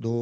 2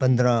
15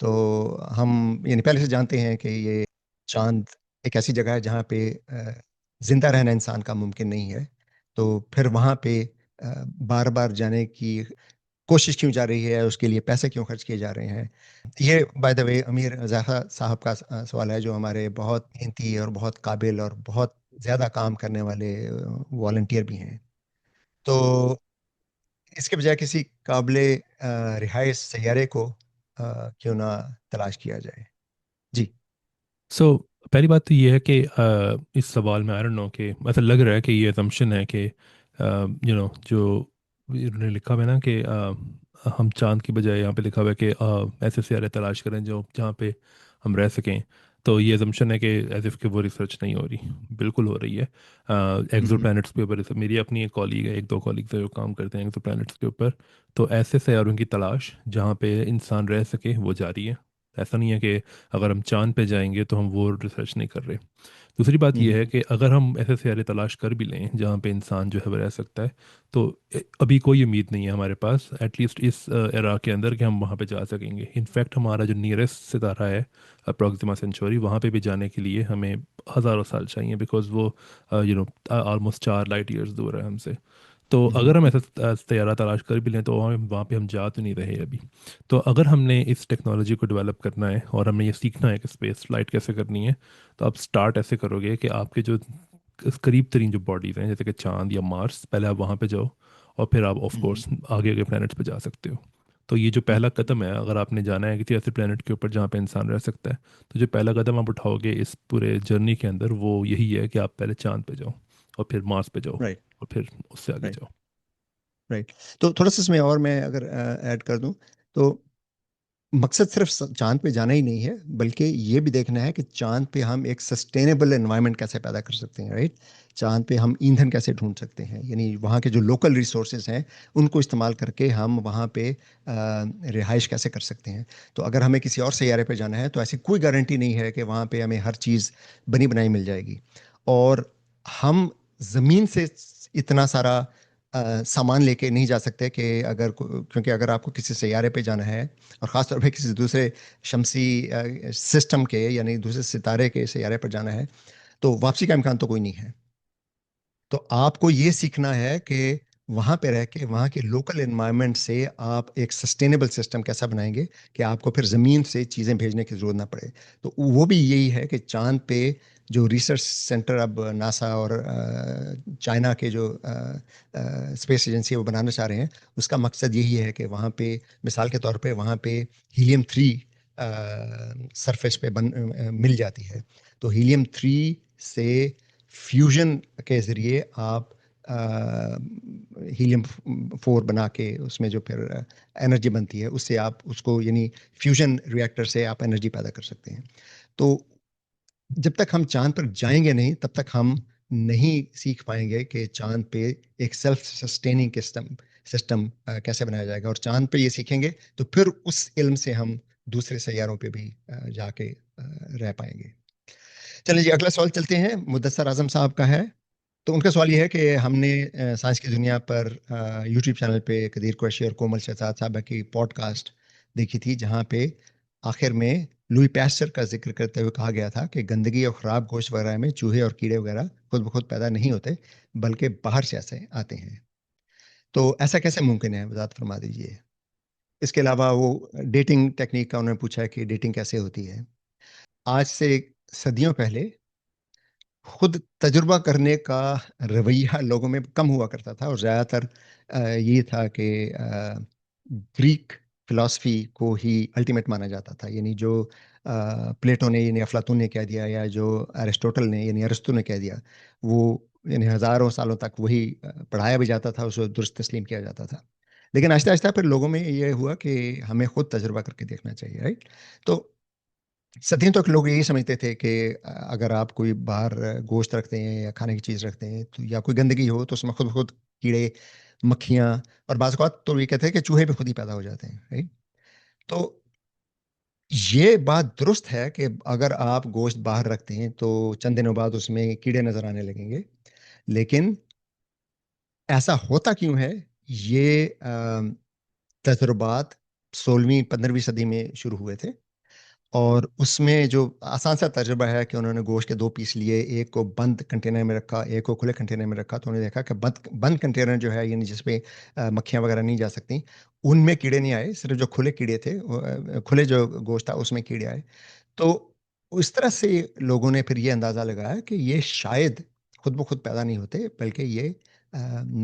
تو ہم یعنی پہلے سے جانتے ہیں کہ یہ چاند ایک ایسی جگہ ہے جہاں پہ زندہ رہنا انسان کا ممکن نہیں ہے، تو پھر وہاں پہ بار بار جانے کی کوشش کیوں جا رہی ہے، اس کے لیے پیسے کیوں خرچ کیے جا رہے ہیں؟ یہ بائی دا وے امیر ضیافہ صاحب کا سوال ہے، جو ہمارے بہت محنتی اور بہت قابل اور بہت زیادہ کام کرنے والے والنٹیئر بھی ہیں. تو اس کے بجائے کسی قابل رہائش سیارے کو کیوں نہ تلاش کیا جائے؟ جی. سو پہلی بات تو یہ ہے کہ اس سوال میں آئی ڈونٹ نو کہ ایسا لگ رہا ہے کہ یہ assumption ہے کہ جو انہوں نے لکھا ہوا ہے نا کہ ہم چاند کی بجائے یہاں پہ لکھا ہوا ہے کہ ایسے سیارے تلاش کریں جہاں پہ ہم رہ سکیں. تو یہ assumption ہے کہ ایز اف کہ وہ ریسرچ نہیں ہو رہی. بالکل ہو رہی ہے. ایکزو ہوں پلانٹس کے اوپر میری اپنی ایک کالیگ ہے، ایک دو کالیگز ہیں جو کام کرتے ہیں ایکزو پلانٹس کے اوپر. تو ایسے سیاروں کی تلاش جہاں پہ انسان رہ سکے وہ جاری ہے. ایسا نہیں ہے کہ اگر ہم چاند پہ جائیں گے تو ہم وہ ریسرچ نہیں کر رہے. دوسری بات یہ ہوں ہے کہ اگر ہم ایسے سیارے تلاش کر بھی لیں جہاں پہ انسان جو ہے وہ رہ سکتا ہے، تو ابھی کوئی امید نہیں ہے ہمارے پاس ایٹ لیسٹ اس ایرا کے اندر کہ ہم وہاں پہ جا سکیں گے. انفیکٹ ہمارا جو نیئرسٹ ستارہ ہے پروکسیما سینچوری، وہاں پہ بھی جانے کے لیے ہمیں ہزاروں سال چاہیے، بیکاز وہ آلموسٹ 4 لائٹ ایئرز دور ہے ہم سے. تو ہوں اگر ہم ایسا سیارہ تلاش کر بھی لیں تو وہاں پہ ہم جا تو نہیں رہے ابھی. تو اگر ہم نے اس ٹیکنالوجی کو ڈیولپ کرنا ہے اور ہمیں یہ سیکھنا ہے کہ اسپیس فلائٹ کیسے کرنی ہے، تو آپ سٹارٹ ایسے کرو گے کہ آپ کے جو قریب ترین جو باڈیز ہیں جیسے کہ چاند یا مارس، پہلے آپ وہاں پہ جاؤ اور پھر آپ آف ہوں کورس آگے آگے پلانٹس پہ جا سکتے ہو. تو یہ جو ہوں پہلا قدم ہے، اگر آپ نے جانا ہے کسی ایسے پلانٹ کے اوپر جہاں پہ انسان رہ سکتا ہے، تو جو پہلا قدم آپ اٹھاؤ گے اس پورے جرنی کے اندر وہ یہی ہے کہ آپ پہلے چاند پہ جاؤ اور پھر مارس پہ جاؤ رائٹ اور پھر اس سے آگے رائٹ جاؤ. رائٹ. تو تھوڑا سا اس میں اور میں اگر ایڈ کر دوں تو مقصد صرف چاند پہ جانا ہی نہیں ہے، بلکہ یہ بھی دیکھنا ہے کہ چاند پہ ہم ایک سسٹینیبل انوائرمنٹ کیسے پیدا کر سکتے ہیں. رائٹ. چاند پہ ہم ایندھن کیسے ڈھونڈ سکتے ہیں، یعنی وہاں کے جو لوکل ریسورسز ہیں ان کو استعمال کر کے ہم وہاں پہ رہائش کیسے کر سکتے ہیں. تو اگر ہمیں کسی اور سیارے پہ جانا ہے تو ایسی کوئی گارنٹی نہیں ہے کہ وہاں پہ ہمیں ہر چیز بنی بنائی مل جائے گی. اور ہم زمین سے اتنا سارا سامان لے کے نہیں جا سکتے کہ کیونکہ اگر آپ کو کسی سیارے پہ جانا ہے، اور خاص طور پہ کسی دوسرے شمسی سسٹم کے یعنی دوسرے ستارے کے سیارے پر جانا ہے، تو واپسی کا امکان تو کوئی نہیں ہے. تو آپ کو یہ سیکھنا ہے کہ وہاں پہ رہ کے وہاں کے لوکل انوائرمنٹ سے آپ ایک سسٹینیبل سسٹم کیسا بنائیں گے کہ آپ کو پھر زمین سے چیزیں بھیجنے کی ضرورت نہ پڑے. تو وہ بھی یہی ہے کہ چاند پہ جو ریسرچ سینٹر اب ناسا اور چائنا کے جو اسپیس ایجنسی ہے وہ بنانا چاہ رہے ہیں، اس کا مقصد یہی ہے کہ وہاں پہ مثال کے طور پہ وہاں پہ ہیلیم 3 سرفیس پہ مل جاتی ہے. تو ہیلیم 3 سے فیوژن کے ذریعے آپ ہیلیم 4 بنا کے اس میں جو پھر انرجی بنتی ہے اس سے آپ اس کو یعنی فیوژن ریئیکٹر سے آپ انرجی پیدا کر سکتے ہیں. تو جب تک ہم چاند پر جائیں گے نہیں تب تک ہم نہیں سیکھ پائیں گے کہ چاند پہ ایک سیلف سسٹیننگ سسٹم کیسے بنایا جائے گا. اور چاند پہ یہ سیکھیں گے تو پھر اس علم سے ہم دوسرے سیاروں پہ بھی جا کے رہ پائیں گے. چلیں جی، اگلا سوال چلتے ہیں، مدثر اعظم صاحب کا ہے. تو ان کا سوال یہ ہے کہ ہم نے سائنس کی دنیا پر یوٹیوب چینل پہ قدیر قریشی اور کومل شہزاد صاحبہ کی پوڈ کاسٹ دیکھی تھی، جہاں پہ آخر میں لوئی پیسچر کا ذکر کرتے ہوئے کہا گیا تھا کہ گندگی اور خراب گوشت وغیرہ میں چوہے اور کیڑے وغیرہ خود بخود پیدا نہیں ہوتے بلکہ باہر سے ایسے آتے ہیں. تو ایسا کیسے ممکن ہے، وضاحت فرما دیجیے. اس کے علاوہ وہ ڈیٹنگ ٹیکنیک کا انہوں نے پوچھا ہے کہ ڈیٹنگ کیسے ہوتی ہے. آج سے صدیوں پہلے خود تجربہ کرنے کا رویہ لوگوں میں کم ہوا کرتا تھا، اور زیادہ تر یہ تھا کہ گریک فلاسفی کو ہی الٹیمیٹ مانا جاتا تھا. یعنی جو پلیٹو نے یعنی افلاطون نے کہہ دیا یا جو ایرسٹوٹل نے یعنی ارسطو نے کہہ دیا، وہ یعنی ہزاروں سالوں تک وہی پڑھایا بھی جاتا تھا، اسے درست تسلیم کیا جاتا تھا. لیکن آہستہ آہستہ پھر لوگوں میں یہ ہوا کہ ہمیں خود تجربہ کر کے دیکھنا چاہیے. رائٹ. تو صدیوں تک لوگ یہی سمجھتے تھے کہ اگر آپ کوئی باہر گوشت رکھتے ہیں یا کھانے کی چیز رکھتے ہیں تو یا کوئی گندگی ہو تو اس میں خود بخود کیڑے مکھیاں اور بعض اوقات تو یہ کہتے ہیں کہ چوہے بھی خود ہی پیدا ہو جاتے ہیں. رائٹ. تو یہ بات درست ہے کہ اگر آپ گوشت باہر رکھتے ہیں تو چند دنوں بعد اس میں کیڑے نظر آنے لگیں گے. لیکن ایسا ہوتا کیوں ہے؟ یہ تجربات 16ویں 15ویں صدی میں شروع ہوئے تھے. اور اس میں جو آسان سا تجربہ ہے کہ انہوں نے گوشت کے 2 پیس لیے، ایک کو بند کنٹینر میں رکھا، ایک کو کھلے کنٹینر میں رکھا، تو انہوں نے دیکھا کہ بند کنٹینر جو ہے، یعنی جس پہ مکھیاں وغیرہ نہیں جا سکتی، ان میں کیڑے نہیں آئے، صرف جو کھلے کیڑے تھے، کھلے جو گوشت تھا اس میں کیڑے آئے. تو اس طرح سے لوگوں نے پھر یہ اندازہ لگایا کہ یہ شاید خود بخود پیدا نہیں ہوتے، بلکہ یہ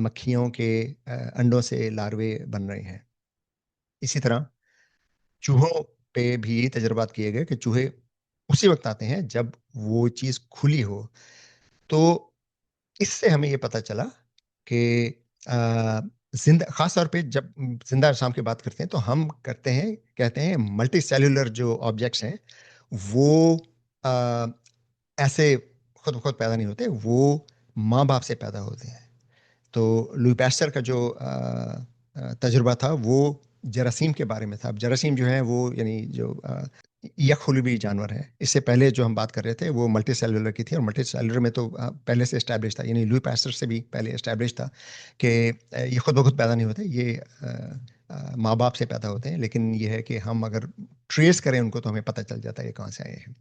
مکھیوں کے انڈوں سے لاروے بن رہے ہیں. اسی طرح چوہوں پہ بھی یہ تجربات کیے گئے کہ چوہے اسی وقت آتے ہیں جب وہ چیز کھلی ہو. تو اس سے ہمیں یہ پتہ چلا کہ زندہ، خاص طور پہ جب زندہ اجسام کی بات کرتے ہیں تو ہم کہتے ہیں ملٹی سیلولر جو آبجیکٹس ہیں وہ ایسے خود بخود پیدا نہیں ہوتے، وہ ماں باپ سے پیدا ہوتے ہیں. تو لوئی پیسچر کا جو تجربہ تھا وہ جراثیم کے بارے میں تھا. اب جراثیم جو ہے وہ یعنی جو یک خلوی جانور ہے. اس سے پہلے جو ہم بات کر رہے تھے وہ ملٹی سیلولر کی تھی، اور ملٹی سیلولر میں تو پہلے سے اسٹیبلش تھا، یعنی لوئی پیسچر سے بھی پہلے اسٹیبلش تھا کہ یہ خود بخود پیدا نہیں ہوتے، یہ ماں باپ سے پیدا ہوتے ہیں. لیکن یہ ہے کہ ہم اگر ٹریس کریں ان کو تو ہمیں پتہ چل جاتا ہے یہ کہاں سے آئے ہیں.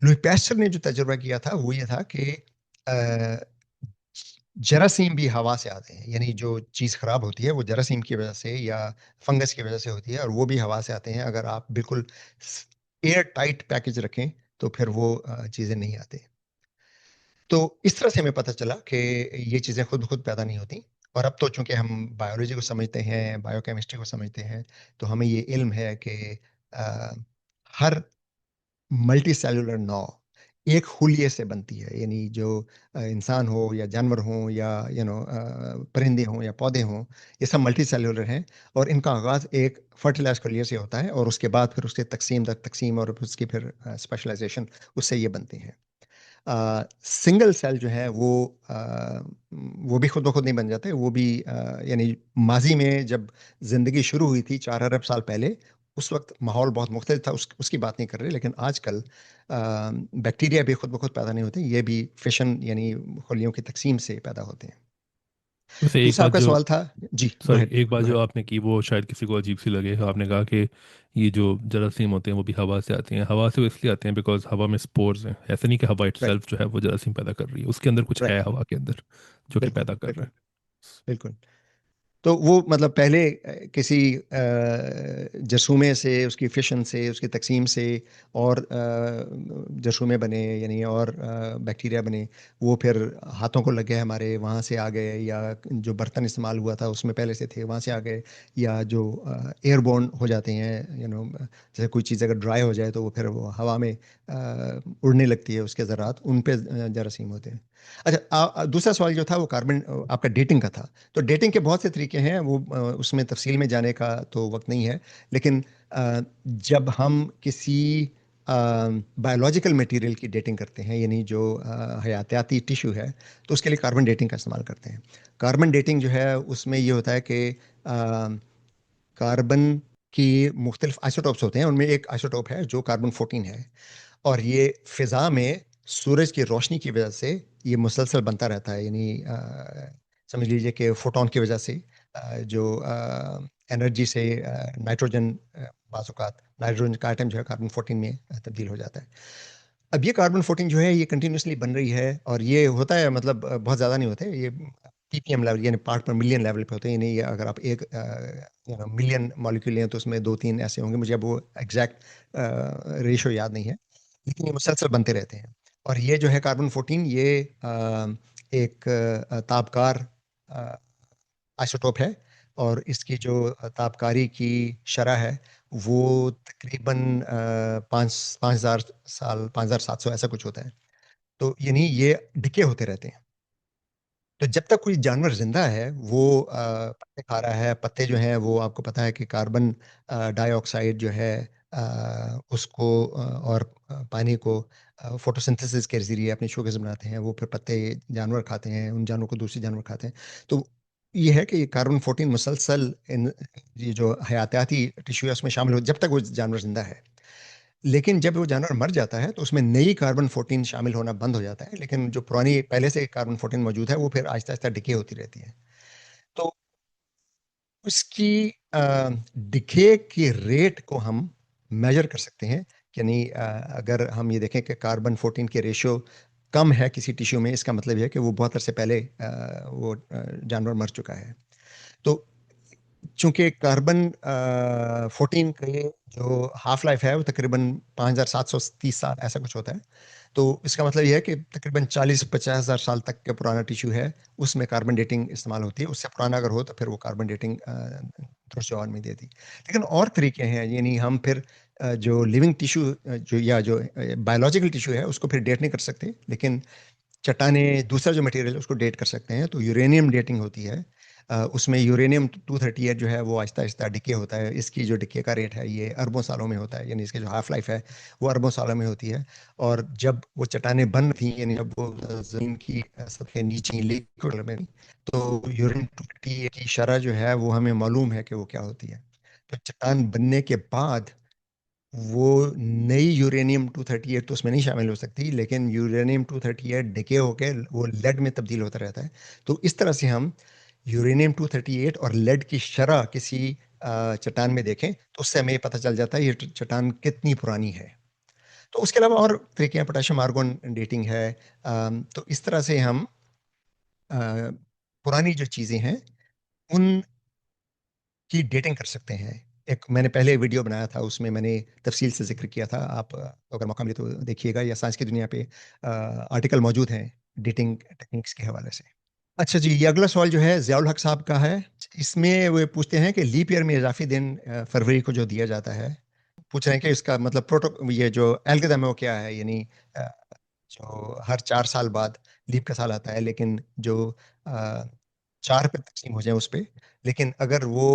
لوئی پیسچر نے جو تجربہ کیا تھا وہ یہ تھا کہ جراثیم بھی ہوا سے آتے ہیں، یعنی جو چیز خراب ہوتی ہے وہ جراثیم کی وجہ سے یا فنگس کی وجہ سے ہوتی ہے، اور وہ بھی ہوا سے آتے ہیں. اگر آپ بالکل ایئر ٹائٹ پیکج رکھیں تو پھر وہ چیزیں نہیں آتے. تو اس طرح سے ہمیں پتہ چلا کہ یہ چیزیں خود بخود پیدا نہیں ہوتی. اور اب تو چونکہ ہم بایولوجی کو سمجھتے ہیں، بایو کیمسٹری کو سمجھتے ہیں، تو ہمیں یہ علم ہے کہ ہر ملٹی سیلولر نو ایک خلیے سے بنتی ہے. یعنی جو انسان ہو یا جانور ہوں یا پرندے ہوں یا پودے ہوں، یہ سب ملٹی سیلولر ہیں، اور ان کا آغاز ایک فرٹیلائز خلیے سے ہوتا ہے، اور اس کے بعد پھر اس کے تقسیم اور اس کی پھر اسپیشلائزیشن، اس سے یہ بنتے ہیں. سنگل سیل جو ہے وہ بھی خود بخود نہیں بن جاتے، وہ بھی یعنی ماضی میں جب زندگی شروع ہوئی تھی 4 ارب سال پہلے، اس وقت ماحول بہت مختلف تھا، اس کی بات نہیں کر رہے. لیکن آج کل بیکٹیریا بھی خود بخود پیدا نہیں ہوتے، یہ بھی فشن یعنی خلیوں کی تقسیم سے پیدا ہوتے ہیں. ویسے ایک دوسرا آپ بات کا جو سوال تھا. جی گو سوری ہیڈ ایک بات گو جو ہیڈ. آپ نے کی وہ شاید کسی کو عجیب سی لگے. آپ نے کہا کہ یہ جو جراثیم ہوتے ہیں وہ بھی ہوا سے آتے ہیں. ہوا سے وہ اس لیے آتے ہیں بیکاز ہوا میں سپورز ہیں. ایسا نہیں کہ ہوا اٹ رائٹ سیلف جو ہے وہ جراثیم پیدا کر رہی ہے، اس کے اندر کچھ ہے رائٹ. ہوا کے اندر جو کہ بالکل پیدا کر رہا بالکل ہے. بالکل. تو وہ مطلب پہلے کسی جرثومے سے، اس کی فشن سے، اس کی تقسیم سے، اور جرثومے بنے یعنی اور بیکٹیریا بنے، وہ پھر ہاتھوں کو لگ گئے ہمارے، وہاں سے آ گئے، یا جو برتن استعمال ہوا تھا اس میں پہلے سے تھے وہاں سے آ گئے، یا جو ایئر بورن ہو جاتے ہیں، جیسے کوئی چیز اگر ڈرائی ہو جائے تو وہ پھر وہ ہوا میں اڑنے لگتی ہے، اس کے ذرات ان پہ جراثیم ہوتے ہیں. اچھا، دوسرا سوال جو تھا وہ کاربن، آپ کا ڈیٹنگ کا تھا. تو ڈیٹنگ کے بہت سے طریقے ہیں، وہ اس میں تفصیل میں جانے کا تو وقت نہیں ہے. لیکن جب ہم کسی بایولوجیکل میٹیریل کی ڈیٹنگ کرتے ہیں، یعنی جو حیاتیاتی ٹیشو ہے، تو اس کے لیے کاربن ڈیٹنگ کا استعمال کرتے ہیں. کاربن ڈیٹنگ جو ہے اس میں یہ ہوتا ہے کہ کاربن کی مختلف آئسوٹوپس ہوتے ہیں، ان میں ایک آئسوٹوپ ہے جو کاربن 14 ہے، اور یہ فضا میں سورج کی روشنی کی وجہ سے یہ مسلسل بنتا رہتا ہے. یعنی سمجھ لیجئے کہ فوٹون کی وجہ سے جو انرجی سے نائٹروجن، بعض اوقات نائٹروجن کا آئٹم جو ہے کاربن 14 میں تبدیل ہو جاتا ہے. اب یہ کاربن 14 جو ہے یہ کنٹینیوسلی بن رہی ہے، اور یہ ہوتا ہے مطلب بہت زیادہ نہیں ہوتے، یہ پی پی ایم لیول یعنی پارٹ پر ملین لیول پہ ہوتے ہیں. یعنی اگر آپ ایک ملین مالیکول لیں تو اس میں 2-3 ایسے ہوں گے، مجھے اب وہ ایگزیکٹ ریشو یاد نہیں ہے، لیکن یہ مسلسل بنتے رہتے ہیں. اور یہ جو ہے کاربن 14 یہ ایک تابکار آئسوٹوپ ہے، اور اس کی جو تابکاری کی شرح ہے وہ تقریباً 5,000 سال 5,700 ایسا کچھ ہوتا ہے. تو یعنی یہ ڈکے ہوتے رہتے ہیں. تو جب تک کوئی جانور زندہ ہے وہ پتے کھا رہا ہے. پتے جو ہیں وہ آپ کو پتہ ہے کہ کاربن ڈائی آکسائڈ جو ہے اس کو اور پانی کو فوٹوسنتھسس کے ذریعے اپنے شوگرز بناتے ہیں. وہ پھر پتے جانور کھاتے ہیں، ان جانوروں کو دوسرے جانور کھاتے ہیں. تو یہ ہے کہ یہ کاربن 14 مسلسل یہ جو حیاتیاتی ٹیشو ہے اس میں شامل ہو جب تک وہ جانور زندہ ہے. لیکن جب وہ جانور مر جاتا ہے تو اس میں نئی کاربن 14 شامل ہونا بند ہو جاتا ہے، لیکن جو پرانی پہلے سے کاربن 14 موجود ہے وہ پھر آہستہ آہستہ ڈکے ہوتی رہتی ہے. تو اس کی ڈکے کی ریٹ کو ہم میجر کر سکتے ہیں یعنی اگر ہم یہ دیکھیں کہ کاربن 14 کے ریشو کم ہے کسی ٹیشو میں، اس کا مطلب یہ ہے کہ وہ بہت عرصے پہلے وہ جانور مر چکا ہے. تو چونکہ کاربن 14 کے جو ہاف لائف ہے وہ تقریباً 5730 سال ایسا کچھ ہوتا ہے. تو اس کا مطلب یہ ہے کہ تقریباً 40-50 ہزار سال تک کا پرانا ٹیشو ہے، اس میں کاربن ڈیٹنگ استعمال ہوتی ہے. اس سے پرانا اگر ہو تو پھر وہ کاربن ڈیٹنگ درست جواب نہیں دیتی. لیکن اور طریقے ہیں، یعنی ہم پھر جو لیونگ ٹیشو جو یا جو بایولوجیکل ٹیشو ہے اس کو پھر ڈیٹ نہیں کر سکتے، لیکن چٹانیں دوسرا جو مٹیریل ہے اس کو ڈیٹ کر سکتے ہیں. تو یورینیم ڈیٹنگ ہوتی ہے. اس میں یورینیم 238 جو ہے وہ آہستہ آہستہ ڈکے ہوتا ہے. اس کی جو ڈکے کا ریٹ ہے یہ اربوں سالوں میں ہوتا ہے، یعنی اس کی جو ہاف لائف ہے وہ اربوں سالوں میں ہوتی ہے. اور جب وہ چٹانیں بن تھیں، یعنی جب وہ زمین کی سطح نیچے لیکوڈ میں، تو یورین 238 کی شرح جو ہے وہ ہمیں معلوم ہے کہ وہ کیا ہوتی ہے. تو چٹان بننے کے بعد وہ نئی یورینیم 238 تو اس میں نہیں شامل ہو سکتی، لیکن یورینیم 238 ڈکے ہو کے وہ لیڈ میں تبدیل ہوتا رہتا ہے. تو اس طرح سے ہم یورینیم 238 اور لیڈ کی شرح کسی چٹان میں دیکھیں تو اس سے ہمیں یہ پتہ چل جاتا ہے یہ چٹان کتنی پرانی ہے. تو اس کے علاوہ اور طریقے ہیں، پوٹاشیم آرگون ڈیٹنگ ہے. تو اس طرح سے ہم پرانی جو چیزیں ہیں ان کی ڈیٹنگ کر سکتے ہیں. ایک میں نے پہلے ویڈیو بنایا تھا، اس میں میں نے تفصیل سے ذکر کیا تھا. آپ اگر موقع ملے تو دیکھیے گا، یا سائنس کی دنیا پہ آرٹیکل موجود ہیں ڈیٹنگ ٹیکنیکس کے حوالے سے. اچھا جی، یہ اگلا سوال جو ہے ضیاء الحق صاحب کا ہے. اس میں وہ پوچھتے ہیں کہ لیپ ایئر میں اضافی دن فروری کو جو دیا جاتا ہے، پوچھ رہے ہیں کہ اس کا مطلب یہ جو الگورتھم ہے وہ کیا ہے. یعنی جو ہر 4 سال بعد لیپ کا سال آتا ہے، لیکن جو 4 پہ تقسیم ہو جائے اس پہ، لیکن اگر وہ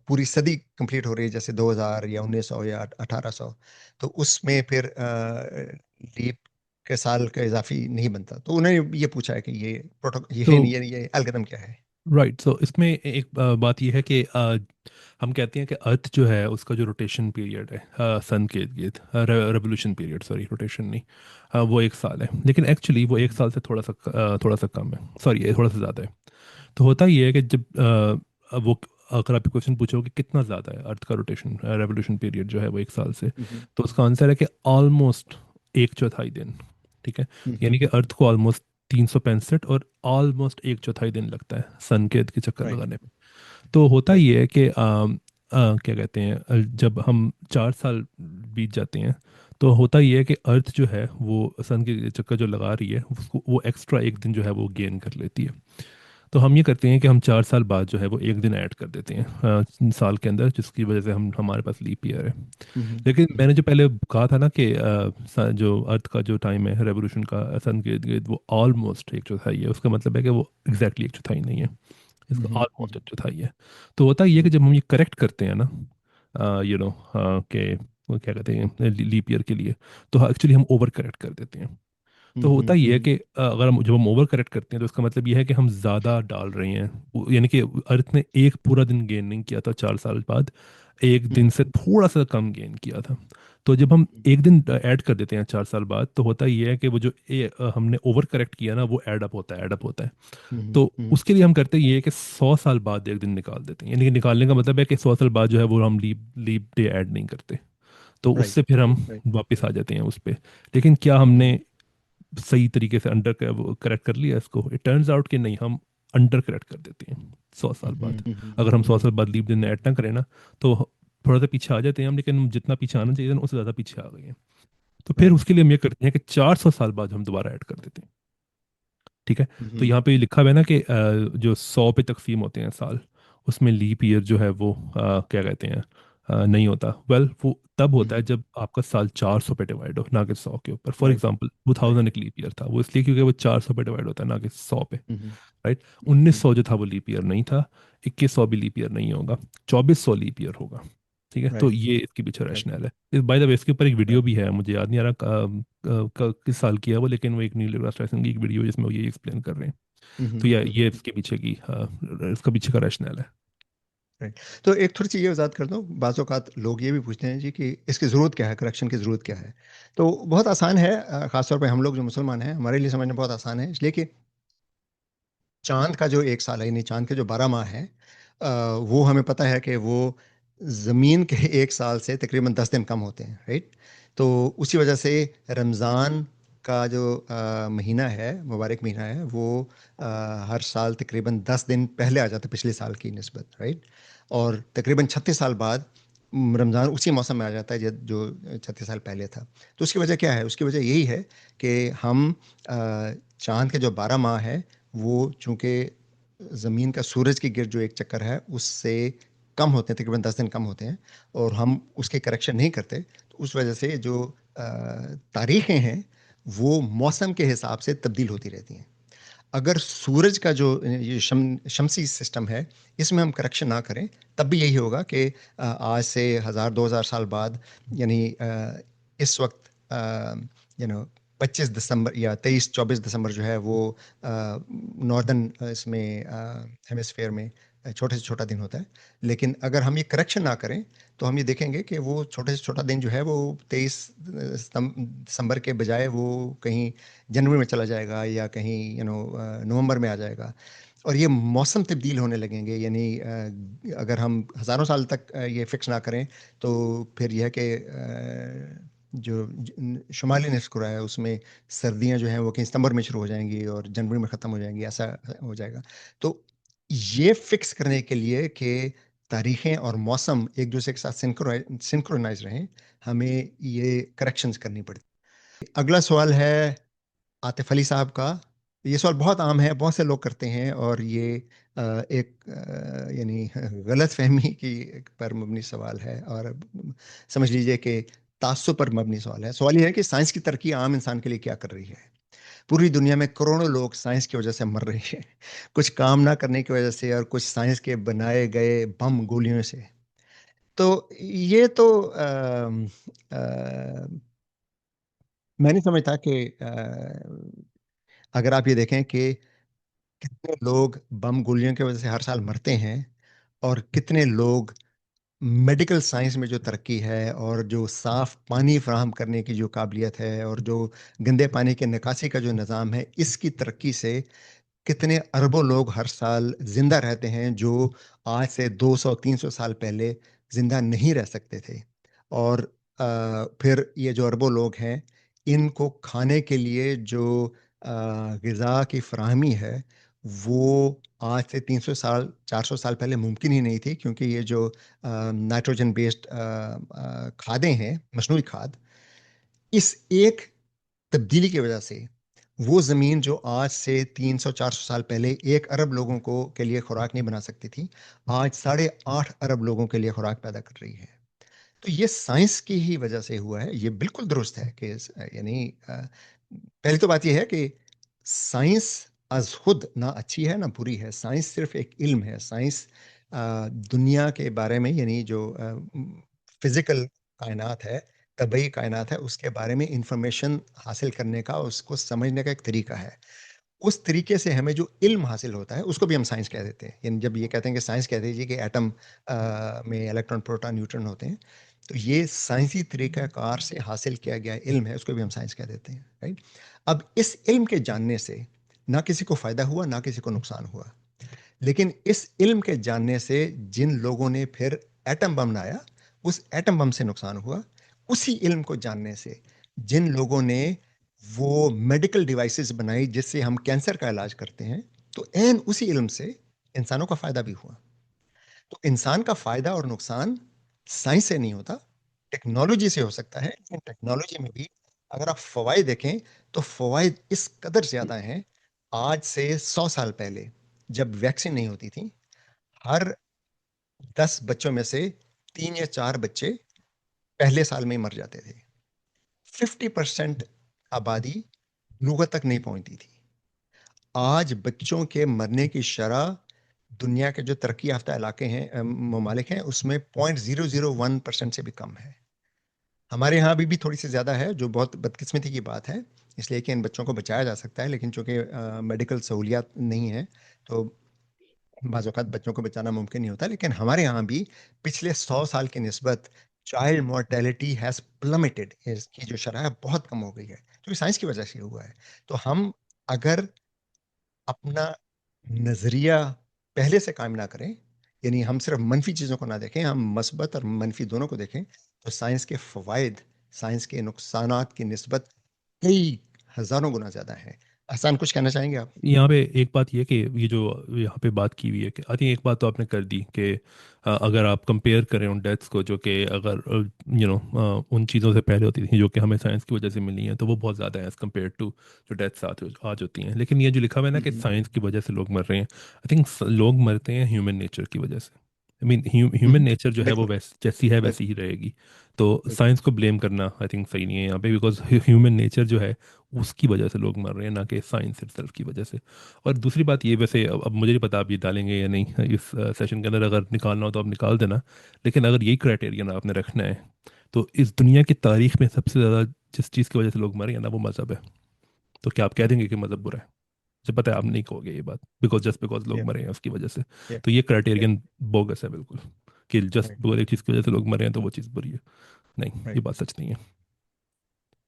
پوری صدی کمپلیٹ ہو رہی ہے جیسے 2000 یا 1900 یا 1800، تو اس میں پھر لیپ کے سال کا اضافی نہیں بنتا. تو انہوں نے یہ پوچھا ہے کہ تو یہ الگورتھم کیا ہے. رائٹ، سو اس میں ایک بات یہ ہے کہ ہم کہتے ہیں کہ ارتھ جو ہے اس کا جو روٹیشن پیریڈ ہے سن کے ارد گرد، ریولیوشن پیریڈ، سوری روٹیشن نہیں، وہ 1 سال ہے. لیکن ایکچولی وہ 1 سال سے تھوڑا سا کم ہے، سوری تھوڑا سا زیادہ ہے. تو ہوتا یہ ہے کہ جب وہ اگر آپ کوشچن پوچھو کہ کتنا زیادہ ہے ارتھ کا روٹیشن ریولیوشن پیریڈ جو ہے وہ 1 سال سے، تو اس کا آنسر ہے کہ آلموسٹ 1/4 دن. ٹھیک ہے، یعنی کہ ارتھ کو آلموسٹ 365 اور آلموسٹ 1/4 دن لگتا ہے سن کے چکر رائٹ لگانے میں. تو ہوتا رائٹ. یہ ہے کہ کیا کہتے ہیں، جب ہم 4 سال بیت جاتے ہیں تو ہوتا یہ ہے کہ ارتھ جو ہے وہ سن کے چکر جو لگا رہی ہے اس کو وہ ایکسٹرا 1 دن جو ہے وہ گین کر لیتی ہے. تو ہم یہ کرتے ہیں کہ ہم 4 سال بعد جو ہے وہ 1 دن ایڈ کر دیتے ہیں سال کے اندر، جس کی وجہ سے ہمارے پاس لیپ ایئر ہے. لیکن میں نے جو پہلے کہا تھا نا کہ جو ارتھ کا جو ٹائم ہے ریولیوشن کا سن کے ارد گرد وہ آلموسٹ 1/4 ہے، اس کا مطلب ہے کہ وہ ایگزیکٹلی 1/4 نہیں ہے، اس کا آلموسٹ 1/4 ہے. تو ہوتا یہ ہے کہ جب ہم یہ کریکٹ کرتے ہیں نا کہ وہ کیا کہتے ہیں لیپ ایئر کے لیے، تو ایکچولی ہم اوور کریکٹ کر دیتے ہیں. تو ہوتا یہ ہے کہ اگر جب ہم اوور کریکٹ کرتے ہیں تو اس کا مطلب یہ ہے کہ ہم زیادہ ڈال رہے ہیں. یعنی کہ ارتھ نے ایک پورا دن گین نہیں کیا تھا 4 سال بعد، 1 دن سے تھوڑا سا کم گین کیا تھا. تو جب ہم 1 دن ایڈ کر دیتے ہیں 4 سال بعد، تو ہوتا یہ ہے کہ وہ جو ہم نے اوور کریکٹ کیا نا وہ ایڈ اپ ہوتا ہے. تو اس کے لیے ہم کرتے یہ ہے کہ 100 سال بعد 1 دن نکال دیتے ہیں. یعنی کہ نکالنے کا مطلب ہے کہ 100 سال بعد جو ہے وہ ہم لیپ ڈے ایڈ نہیں کرتے، تو اس رائٹ سے پھر ہم رائٹ. واپس آ جاتے ہیں اس پہ. لیکن کیا ہم نے صحیح طریقے سے انڈر کریکٹ کر لیا اس کو؟ اٹ ٹرنز آؤٹ کہ نہیں، ہم انڈر کریکٹ کر دیتے ہیں 100 سال بعد. اگر ہم 100 سال بعد لیپ دن ایڈ نہ کریں نا تو تھوڑا سا پیچھے آ جاتے ہیں ہم، لیکن جتنا پیچھے آنا چاہیے اس سے زیادہ پیچھے آ گئے ہیں. تو پھر اس رائٹ. کے لیے ہم یہ کرتے ہیں کہ 400 سال بعد ہم دوبارہ ایڈ کر دیتے ہیں. ٹھیک ہے، تو یہاں پہ لکھا ہوا ہے نا کہ جو 100 پہ تقسیم ہوتے ہیں سال، اس میں لیپ ایئر جو ہے وہ کیا کہتے ہیں نہیں ہوتا. وہ تب ہوتا ہے جب آپ کا سال 400 پہ ڈیوائڈ ہو، نہ کہ 100 کے اوپر. For right example right. 2000 ایک لیپ ایئر تھا، وہ اس لیے کیونکہ وہ 400 پہ ڈیوائڈ ہوتا ہے، نہ کہ 100 پہ. رائٹ، 1900 جو تھا وہ لیپ ایئر نہیں تھا، 2100 بھی لیپ ایئر نہیں ہوگا، 2400 لیپ ایئر ہوگا. ٹھیک ہے، تو رائٹ یہ اس کے پیچھے رائٹ ریشنل ہے. بائی دا وے اس کے اوپر ایک ویڈیو رائٹ. بھی ہے، مجھے یاد نہیں آ رہا کس سال کیا ہے وہ، لیکن وہ ایک نیل ڈیگراسس ٹائسن کی ایک ویڈیو جس میں وہ یہ ایکسپلین کر رہے ہیں. تو یہ اس کے پیچھے کی اس کا پیچھے کا ریشنل ہے. رائٹ. تو ایک تھوڑی سی یہ وضاحت کر دوں، بعض اوقات لوگ یہ بھی پوچھتے ہیں جی کہ اس کی ضرورت کیا ہے، کریکشن کی ضرورت کیا ہے. تو بہت آسان ہے، خاص طور پہ ہم لوگ جو مسلمان ہیں ہمارے لیے سمجھنا بہت آسان ہے، اس لیے کہ چاند کا جو 1 سال ہے، یعنی چاند کے جو 12 ماہ ہیں، وہ ہمیں پتہ ہے کہ وہ زمین کے 1 سال سے تقریباً 10 دن کم ہوتے ہیں. رائٹ. تو اسی وجہ سے رمضان کا جو مہینہ ہے، مبارک مہینہ ہے، وہ ہر سال تقریباً 10 دن پہلے آ جاتا ہے پچھلے سال کی نسبت، رائٹ؟ اور تقریباً 36 سال بعد رمضان اسی موسم میں آ جاتا ہے جو 36 سال پہلے تھا۔ تو اس کی وجہ کیا ہے؟ اس کی وجہ یہی ہے کہ ہم چاند کے جو 12 ماہ ہے وہ چونکہ زمین کا سورج کے گرد جو ایک چکر ہے اس سے کم ہوتے ہیں، تقریباً 10 دن کم ہوتے ہیں، اور ہم اس کے کریکشن نہیں کرتے، تو اس وجہ سے جو تاریخیں ہیں وہ موسم کے حساب سے تبدیل ہوتی رہتی ہیں۔ اگر سورج کا جو یہ شمسی سسٹم ہے اس میں ہم کریکشن نہ کریں تب بھی یہی ہوگا کہ آج سے 1000 2000 سال بعد، یعنی اس وقت 25 دسمبر یا 23 24 دسمبر جو ہے وہ ناردن اس میں ہیمسفیئر میں چھوٹے سے چھوٹا دن ہوتا ہے، لیکن اگر ہم یہ کریکشن نہ کریں تو ہم یہ دیکھیں گے کہ وہ چھوٹے سے چھوٹا دن جو ہے وہ 23 دسمبر کے بجائے وہ کہیں جنوری میں چلا جائے گا یا کہیں نومبر میں آ جائے گا، اور یہ موسم تبدیل ہونے لگیں گے۔ یعنی اگر ہم ہزاروں سال تک یہ فکس نہ کریں تو پھر یہ ہے کہ جو شمالی نصف کرہ ہے اس میں سردیاں جو ہیں وہ کہیں ستمبر میں شروع ہو جائیں گی اور جنوری میں ختم ہو جائیں گی، ایسا ہو جائے گا۔ تو یہ فکس کرنے کے لیے کہ تاریخیں اور موسم ایک دوسرے کے ساتھ سنکرونائز رہیں، ہمیں یہ کریکشنز کرنی پڑتی۔ اگلا سوال ہے عاطف علی صاحب کا۔ یہ سوال بہت عام ہے، بہت سے لوگ کرتے ہیں، اور یہ ایک یعنی غلط فہمی کی پر مبنی سوال ہے، اور سمجھ لیجئے کہ تعصب پر مبنی سوال ہے۔ سوال یہ ہے کہ سائنس کی ترقی عام انسان کے لیے کیا کر رہی ہے؟ پوری دنیا میں کروڑوں لوگ سائنس کی وجہ سے مر رہے ہیں، کچھ کام نہ کرنے کی وجہ سے اور کچھ سائنس کے بنائے گئے بم گولیوں سے۔ تو یہ تو میں نہیں سمجھتا کہ اگر آپ یہ دیکھیں کہ کتنے لوگ بم گولیوں کی وجہ سے ہر سال مرتے ہیں، اور کتنے لوگ میڈیکل سائنس میں جو ترقی ہے اور جو صاف پانی فراہم کرنے کی جو قابلیت ہے اور جو گندے پانی کے نکاسی کا جو نظام ہے، اس کی ترقی سے کتنے اربوں لوگ ہر سال زندہ رہتے ہیں جو آج سے 200 300 سال پہلے زندہ نہیں رہ سکتے تھے۔ اور پھر یہ جو اربوں لوگ ہیں ان کو کھانے کے لیے جو غذا کی فراہمی ہے وہ آج سے 300 سال 400 سال پہلے ممکن ہی نہیں تھی، کیونکہ یہ جو نائٹروجن بیسڈ کھادیں ہیں، مصنوعی کھاد، اس ایک تبدیلی کی وجہ سے وہ زمین جو آج سے 300 400 سال پہلے 1 ارب لوگوں کو کے لیے خوراک نہیں بنا سکتی تھی، آج 8.5 ارب لوگوں کے لیے خوراک پیدا کر رہی ہے۔ تو یہ سائنس کی ہی وجہ سے ہوا ہے، یہ بالکل درست ہے کہ یعنی پہلی تو بات یہ ہے کہ سائنس از خود نہ اچھی ہے نہ بری ہے، سائنس صرف ایک علم ہے۔ سائنس دنیا کے بارے میں، یعنی جو فزیکل کائنات ہے، طبعی کائنات ہے، اس کے بارے میں انفارمیشن حاصل کرنے کا، اس کو سمجھنے کا ایک طریقہ ہے۔ اس طریقے سے ہمیں جو علم حاصل ہوتا ہے اس کو بھی ہم سائنس کہہ دیتے ہیں۔ یعنی جب یہ کہتے ہیں کہ سائنس کہہ دیجیے کہ ایٹم میں الیکٹران پروٹون نیوٹرن ہوتے ہیں، تو یہ سائنسی طریقہ کار سے حاصل کیا گیا علم ہے، اس کو بھی ہم سائنس کہہ دیتے ہیں، رائٹ؟ اب اس علم کے جاننے سے نہ کسی کو فائدہ ہوا نہ کسی کو نقصان ہوا، لیکن اس علم کے جاننے سے جن لوگوں نے پھر ایٹم بم بنایا اس ایٹم بم سے نقصان ہوا۔ اسی علم کو جاننے سے جن لوگوں نے وہ میڈیکل ڈیوائسز بنائی جس سے ہم کینسر کا علاج کرتے ہیں، تو عین اسی علم سے انسانوں کا فائدہ بھی ہوا۔ تو انسان کا فائدہ اور نقصان سائنس سے نہیں ہوتا، ٹیکنالوجی سے ہو سکتا ہے، لیکن ٹیکنالوجی میں بھی اگر آپ فوائد دیکھیں تو فوائد اس قدر زیادہ ہیں۔ آج سے 100 سال پہلے جب ویکسین نہیں ہوتی تھی، ہر 10 بچوں میں سے 3 یا 4 بچے پہلے سال میں ہی مر جاتے تھے۔ 50% آبادی لغت تک نہیں پہنچتی تھی۔ آج بچوں کے مرنے کی شرح دنیا کے جو ترقی یافتہ علاقے ہیں، ممالک ہیں، اس میں 0.001% سے بھی کم ہے۔ ہمارے ہاں ابھی بھی تھوڑی سی زیادہ ہے، جو بہت بدقسمتی کی بات ہے، اس لیے کہ ان بچوں کو بچایا جا سکتا ہے، لیکن چونکہ میڈیکل سہولیات نہیں ہیں تو بعض اوقات بچوں کو بچانا ممکن نہیں ہوتا۔ لیکن ہمارے ہاں بھی پچھلے 100 سال کی نسبت چائلڈ مورٹیلٹی ہیز پلمٹڈ، اس کی جو شرح ہے بہت کم ہو گئی ہے، کیونکہ سائنس کی وجہ سے ہوا ہے۔ تو ہم اگر اپنا نظریہ پہلے سے قائم نہ کریں، یعنی ہم صرف منفی چیزوں کو نہ دیکھیں، ہم مثبت اور منفی دونوں کو دیکھیں، تو سائنس کے فوائد سائنس کے نقصانات کی نسبت کئی ہزاروں گنا زیادہ ہیں. احسان کچھ کہنا چاہیں گے آپ؟ یہاں پہ ایک بات یہ کہ یہ جو یہاں پہ بات کی ہوئی ہے کہ آئی تھنک ایک بات تو آپ نے کر دی کہ اگر آپ کمپیئر کریں ان ڈیتھس کو جو کہ اگر ان چیزوں سے پہلے ہوتی تھیں جو کہ ہمیں سائنس کی وجہ سے ملی ہیں تو وہ بہت زیادہ ہیں ایز کمپیئر ٹو جو ڈیتھس آج ہوتی ہیں. لیکن یہ جو لکھا ہوا ہے نا کہ سائنس کی وجہ سے لوگ مر رہے ہیں، آئی تھنک لوگ مرتے ہیں ہیومن نیچر کی وجہ سے. آئی مین ہیومن نیچر جو ہے وہ بالکل جیسی ہے بالکل ویسی ہی رہے گی. تو بالکل. سائنس کو بلیم کرنا آئی تھنک صحیح نہیں ہے یہاں پہ، بیکاز ہیومن نیچر جو ہے اس کی وجہ سے لوگ مر رہے ہیں، نہ کہ سائنس اٹ کی وجہ سے. اور دوسری بات یہ ویسے اب مجھے نہیں پتا آپ یہ ڈالیں گے یا نہیں اس سیشن کے اندر، اگر نکالنا ہو تو آپ نکال دینا. لیکن اگر یہی کرائٹیرین آپ نے رکھنا ہے تو اس دنیا کی تاریخ میں سب سے زیادہ جس چیز کی وجہ سے لوگ مرے ہیں نا وہ مذہب ہے. تو کیا آپ کہہ دیں گے کہ مذہب برا ہے؟ مجھے پتا ہے آپ نہیں کہو گے یہ بات، بیکاز لوگ Yeah, مرے ہیں اس کی وجہ سے. yeah, تو یہ yeah, کرائٹیرین بوگس ہے بالکل، کہ جسٹ right, بیکاز ایک چیز کی وجہ سے لوگ مرے ہیں تو وہ چیز بری ہے. نہیں، یہ right. بات سچ نہیں ہے.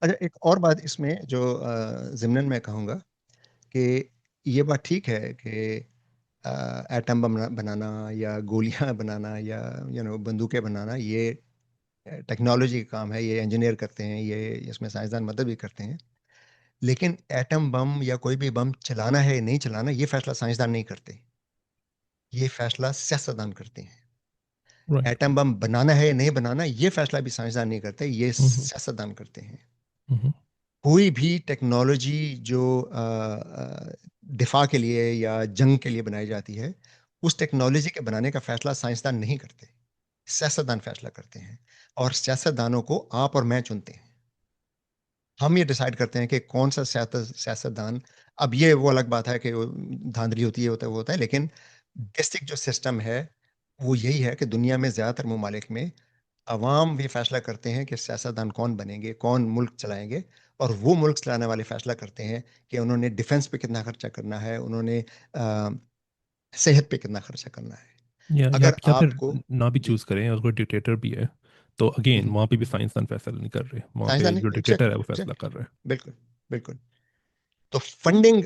اچھا، ایک اور بات اس میں جو ضمن میں کہوں گا کہ یہ بات ٹھیک ہے کہ ایٹم بم بنانا یا گولیاں بنانا یا بندوقیں بنانا یہ ٹیکنالوجی کا کام ہے، یہ انجینئر کرتے ہیں، یہ اس میں سائنسدان مدد بھی کرتے ہیں. لیکن ایٹم بم یا کوئی بھی بم چلانا ہے یا نہیں چلانا یہ فیصلہ سائنسدان نہیں کرتے، یہ فیصلہ سیاستدان کرتے ہیں. رائٹ. ایٹم بم بنانا ہے یا نہیں بنانا یہ فیصلہ بھی سائنسدان نہیں کرتے، یہ سیاستدان کرتے ہیں. کوئی بھی ٹیکنالوجی جو دفاع کے لیے یا جنگ کے لیے بنائی جاتی ہے، اس ٹیکنالوجی کے بنانے کا فیصلہ سائنسدان نہیں کرتے، سیاستدان فیصلہ کرتے ہیں. اور سیاستدانوں کو آپ اور میں چنتے ہیں. ہم یہ ڈیسائیڈ کرتے ہیں کہ کون سا سیاستدان. اب یہ وہ الگ بات ہے کہ دھاندلی ہوتی ہے، ہوتا ہے وہ ہوتا ہے، لیکن بیسک جو سسٹم ہے وہ یہی ہے کہ دنیا میں زیادہ تر ممالک میں عوام یہ فیصلہ کرتے ہیں کہ سیاستدان کون بنیں گے، کون ملک چلائیں گے. اور وہ ملک چلانے والے فیصلہ کرتے ہیں کہ انہوں نے ڈیفنس پہ کتنا خرچہ کرنا ہے، انہوں نے صحت پہ کتنا خرچہ کرنا ہے. یا اگر یا پھر آپ کو نہ بھی جی چوز کریں، اگر کوئی ڈکٹیٹر بھی ہے تو اگین وہاں پہ بھی سائنسدان فیصلہ نہیں کر رہے، وہاں پہ سائنسدان جو ڈکٹیٹر ہے وہ فیصلہ ایگزیکٹلی کر رہے ہیں. بالکل بالکل. تو فنڈنگ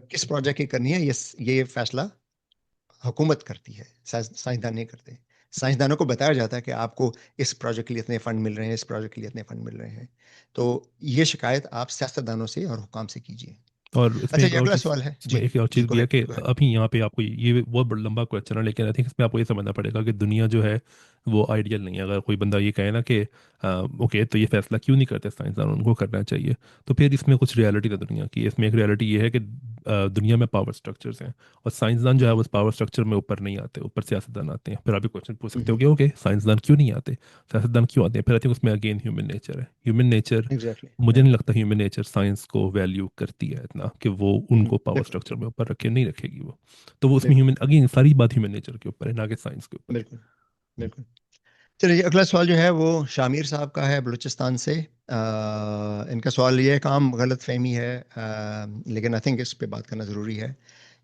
کس پروجیکٹ کی کرنی ہے یہ فیصلہ حکومت کرتی ہے، سائنسدان نہیں کرتے. سائنسدانوں کو بتایا جاتا ہے کہ آپ کو اس پروجیکٹ کے لیے اتنے فنڈ مل رہے ہیں، اس پروجیکٹ کے لیے اتنے فنڈ مل رہے ہیں. تو یہ شکایت آپ سیاستدانوں سے اور حکام سے کیجیے. اور اس میں اچھا، ایک یہ اور اگلا چیز، سوال ہے. اس میں جی ایک اور جی، چیز گو بھی ہے ہیڈ کہ گو ہیڈ. ابھی یہاں پہ آپ کو یہ بہت بڑا لمبا کویشچن ہے، لیکن آئی تھنک اس میں آپ کو یہ سمجھنا پڑے گا کہ دنیا جو ہے وہ آئیڈیل نہیں ہے. اگر کوئی بندہ یہ کہے نا کہ اوکے تو یہ فیصلہ کیوں نہیں کرتے سائنسدان، ان کو کرنا چاہیے، تو پھر اس میں کچھ ریالٹی ہے دنیا کی. اس میں ایک ریالٹی یہ ہے کہ دنیا میں پاور سٹرکچرز ہیں اور سائنسدان جو ہے وہ پاور سٹرکچر میں اوپر نہیں آتے، اوپر سیاستدان آتے ہیں. پھر آپ یہ کوشچن پوچھ سکتے ہو کہ اوکے سائنسدان کیوں نہیں آتے، سیاستدان کیوں آتے ہیں؟ پھر آئی تھنک اس میں اگین ہیومن نیچر ہے. ہیومن نیچر، ایگزیکٹلی مجھے رائٹ. نہیں لگتا ہیومن نیچر سائنس کو ویلیو کرتی ہے اتنا کہ وہ ان کو پاور بالکل سٹرکچر میں اوپر رکھے، نہیں رکھے گی وہ. تو وہ اس میں بالکل ہیومن اگین ساری بات ہیومن نیچر کے اوپر ہے، نہ کہ سائنس کے اوپر. بالکل بالکل. چلیے اگلا سوال جو ہے وہ شامیر صاحب کا ہے بلوچستان سے. ان کا سوال یہ ایک عام غلط فہمی ہے، لیکن آئی تھنک اس پہ بات کرنا ضروری ہے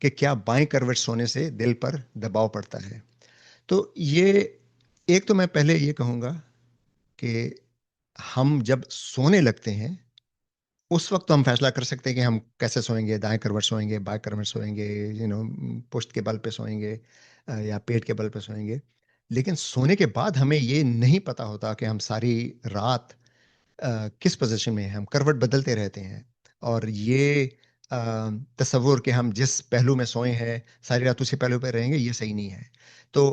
کہ کیا بائیں کروٹ سونے سے دل پر دباؤ پڑتا ہے. تو یہ ایک تو میں پہلے یہ کہوں گا کہ ہم جب سونے لگتے ہیں اس وقت تو ہم فیصلہ کر سکتے ہیں کہ ہم کیسے سوئیں گے، دائیں کروٹ سوئیں گے، بائیں کروٹ سوئیں گے، پشت کے بل پہ سوئیں گے یا پیٹ کے بل پہ سوئیں گے. لیکن سونے کے بعد ہمیں یہ نہیں پتا ہوتا کہ ہم ساری رات کس پوزیشن میں ہیں، ہم کروٹ بدلتے رہتے ہیں. اور یہ تصور کہ ہم جس پہلو میں سوئے ہیں ساری رات اسی پہلو پہ رہیں گے یہ صحیح نہیں ہے. تو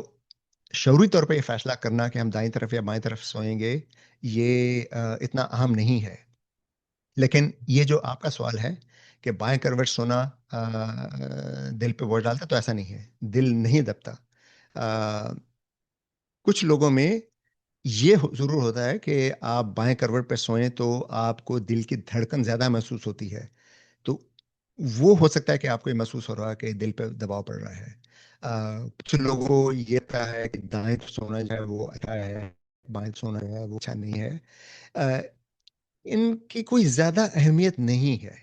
شعوری طور پہ یہ فیصلہ کرنا کہ ہم دائیں طرف یا بائیں طرف سوئیں گے یہ اتنا اہم نہیں ہے. لیکن یہ جو آپ کا سوال ہے کہ بائیں کروٹ سونا دل پہ بوجھ ڈالتا، تو ایسا نہیں ہے، دل نہیں دبتا. کچھ لوگوں میں یہ ضرور ہوتا ہے کہ آپ بائیں کروٹ پہ سوئیں تو آپ کو دل کی دھڑکن زیادہ محسوس ہوتی ہے. تو وہ ہو سکتا ہے کہ آپ کو یہ محسوس ہو رہا ہے کہ دل پہ دباؤ پڑ رہا ہے. کچھ لوگوں کو یہ ہوتا ہے کہ دائیں سونا جو ہے وہ اچھا ہے، بائیں سونا جو ہے وہ اچھا نہیں ہے. ان کی کوئی زیادہ اہمیت نہیں ہے.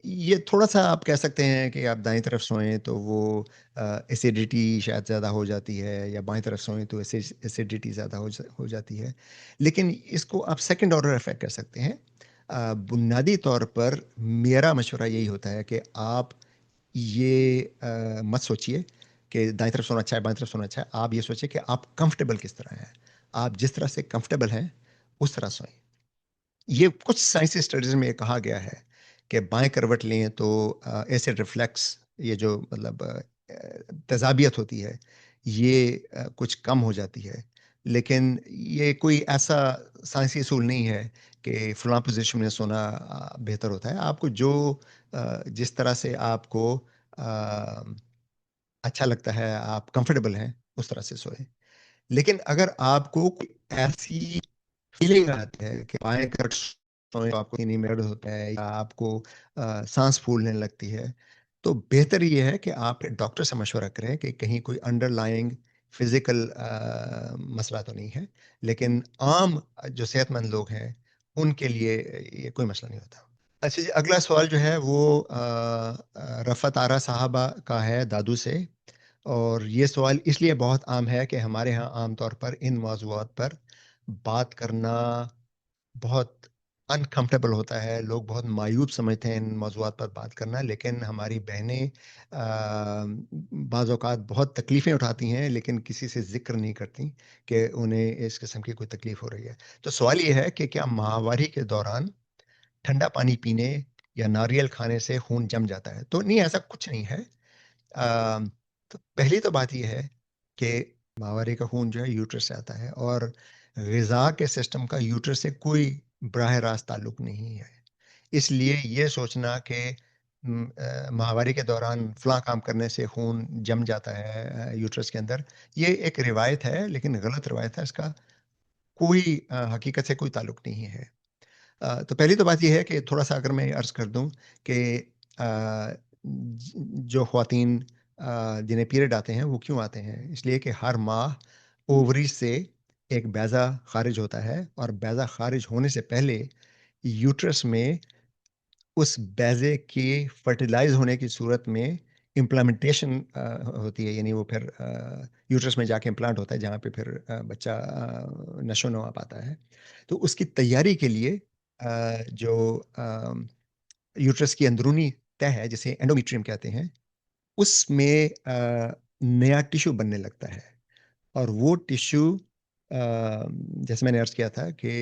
یہ تھوڑا سا آپ کہہ سکتے ہیں کہ آپ دائیں طرف سوئیں تو وہ ایسیڈیٹی شاید زیادہ ہو جاتی ہے، یا بائیں طرف سوئیں تو ایسیڈیٹی زیادہ ہو جاتی ہے. لیکن اس کو آپ سیکنڈ آرڈر افیکٹ کر سکتے ہیں. بنیادی طور پر میرا مشورہ یہی ہوتا ہے کہ آپ یہ مت سوچئے کہ دائیں طرف سونا اچھا ہے بائیں طرف سونا اچھا ہے. آپ یہ سوچیں کہ آپ کمفرٹیبل کس طرح ہیں، آپ جس طرح سے کمفرٹیبل ہیں اس طرح سوئیں. یہ کچھ سائنسی اسٹڈیز میں یہ کہا گیا ہے کہ بائیں کروٹ لیں تو ایسڈ ریفلیکس، یہ جو مطلب تیزابیت ہوتی ہے، یہ کچھ کم ہو جاتی ہے. لیکن یہ کوئی ایسا سائنسی اصول نہیں ہے کہ فلاں پوزیشن میں سونا بہتر ہوتا ہے. آپ کو جو جس طرح سے آپ کو اچھا لگتا ہے، آپ کمفرٹیبل ہیں، اس طرح سے سوئیں. لیکن اگر آپ کو کوئی ایسی فیلنگ آتی ہے کہ بائیں کر سوئیں تو آپ کو نیند میں درد ہوتا ہے یا آپ کو سانس پھولنے لگتی ہے، تو بہتر یہ ہے کہ آپ ڈاکٹر سے مشورہ کریں کہ کہیں کوئی انڈر لائنگ فزیکل مسئلہ تو نہیں ہے. لیکن عام جو صحت مند لوگ ہیں ان کے لیے یہ کوئی مسئلہ نہیں ہوتا. اچھا جی، اگلا سوال جو ہے وہ رفعت آرا صاحبہ کا ہے دادو سے. اور یہ سوال اس لیے بہت عام ہے کہ ہمارے ہاں عام طور پر ان موضوعات پر بات کرنا بہت انکمفرٹیبل ہوتا ہے. لوگ بہت معیوب سمجھتے ہیں ان موضوعات پر بات کرنا. لیکن ہماری بہنیں بعض اوقات بہت تکلیفیں اٹھاتی ہیں لیکن کسی سے ذکر نہیں کرتی کہ انہیں اس قسم کی کوئی تکلیف ہو رہی ہے. تو سوال یہ ہے کہ کیا ماہواری کے دوران ٹھنڈا پانی پینے یا ناریل کھانے سے خون جم جاتا ہے؟ تو نہیں، ایسا کچھ نہیں ہے. تو پہلی تو بات یہ ہے کہ ماہواری کا خون جو ہے یوٹرس سے آتا ہے، اور غذا کے سسٹم کا یوٹرس سے کوئی براہ راست تعلق نہیں ہے. اس لیے یہ سوچنا کہ ماہواری کے دوران فلاں کام کرنے سے خون جم جاتا ہے یوٹرس کے اندر، یہ ایک روایت ہے لیکن غلط روایت ہے. اس کا کوئی حقیقت سے کوئی تعلق نہیں ہے. تو پہلی تو بات یہ ہے کہ تھوڑا سا اگر میں عرض کر دوں کہ جو خواتین جنہیں پیریڈ آتے ہیں وہ کیوں آتے ہیں؟ اس لیے کہ ہر ماہ اووری سے ایک بیضہ خارج ہوتا ہے، اور بیضہ خارج ہونے سے پہلے یوٹرس میں اس بیضے کے فرٹیلائز ہونے کی صورت میں امپلانٹیشن ہوتی ہے. یعنی وہ پھر یوٹرس میں جا کے امپلانٹ ہوتا ہے جہاں پہ پھر بچہ نشو نما پاتا ہے. تو اس کی تیاری کے لیے جو یوٹرس کی اندرونی تہ ہے جسے اینڈومیٹریم کہتے ہیں، اس میں نیا ٹیشو بننے لگتا ہے. اور وہ ٹیشو جیسے میں نے عرض کیا تھا کہ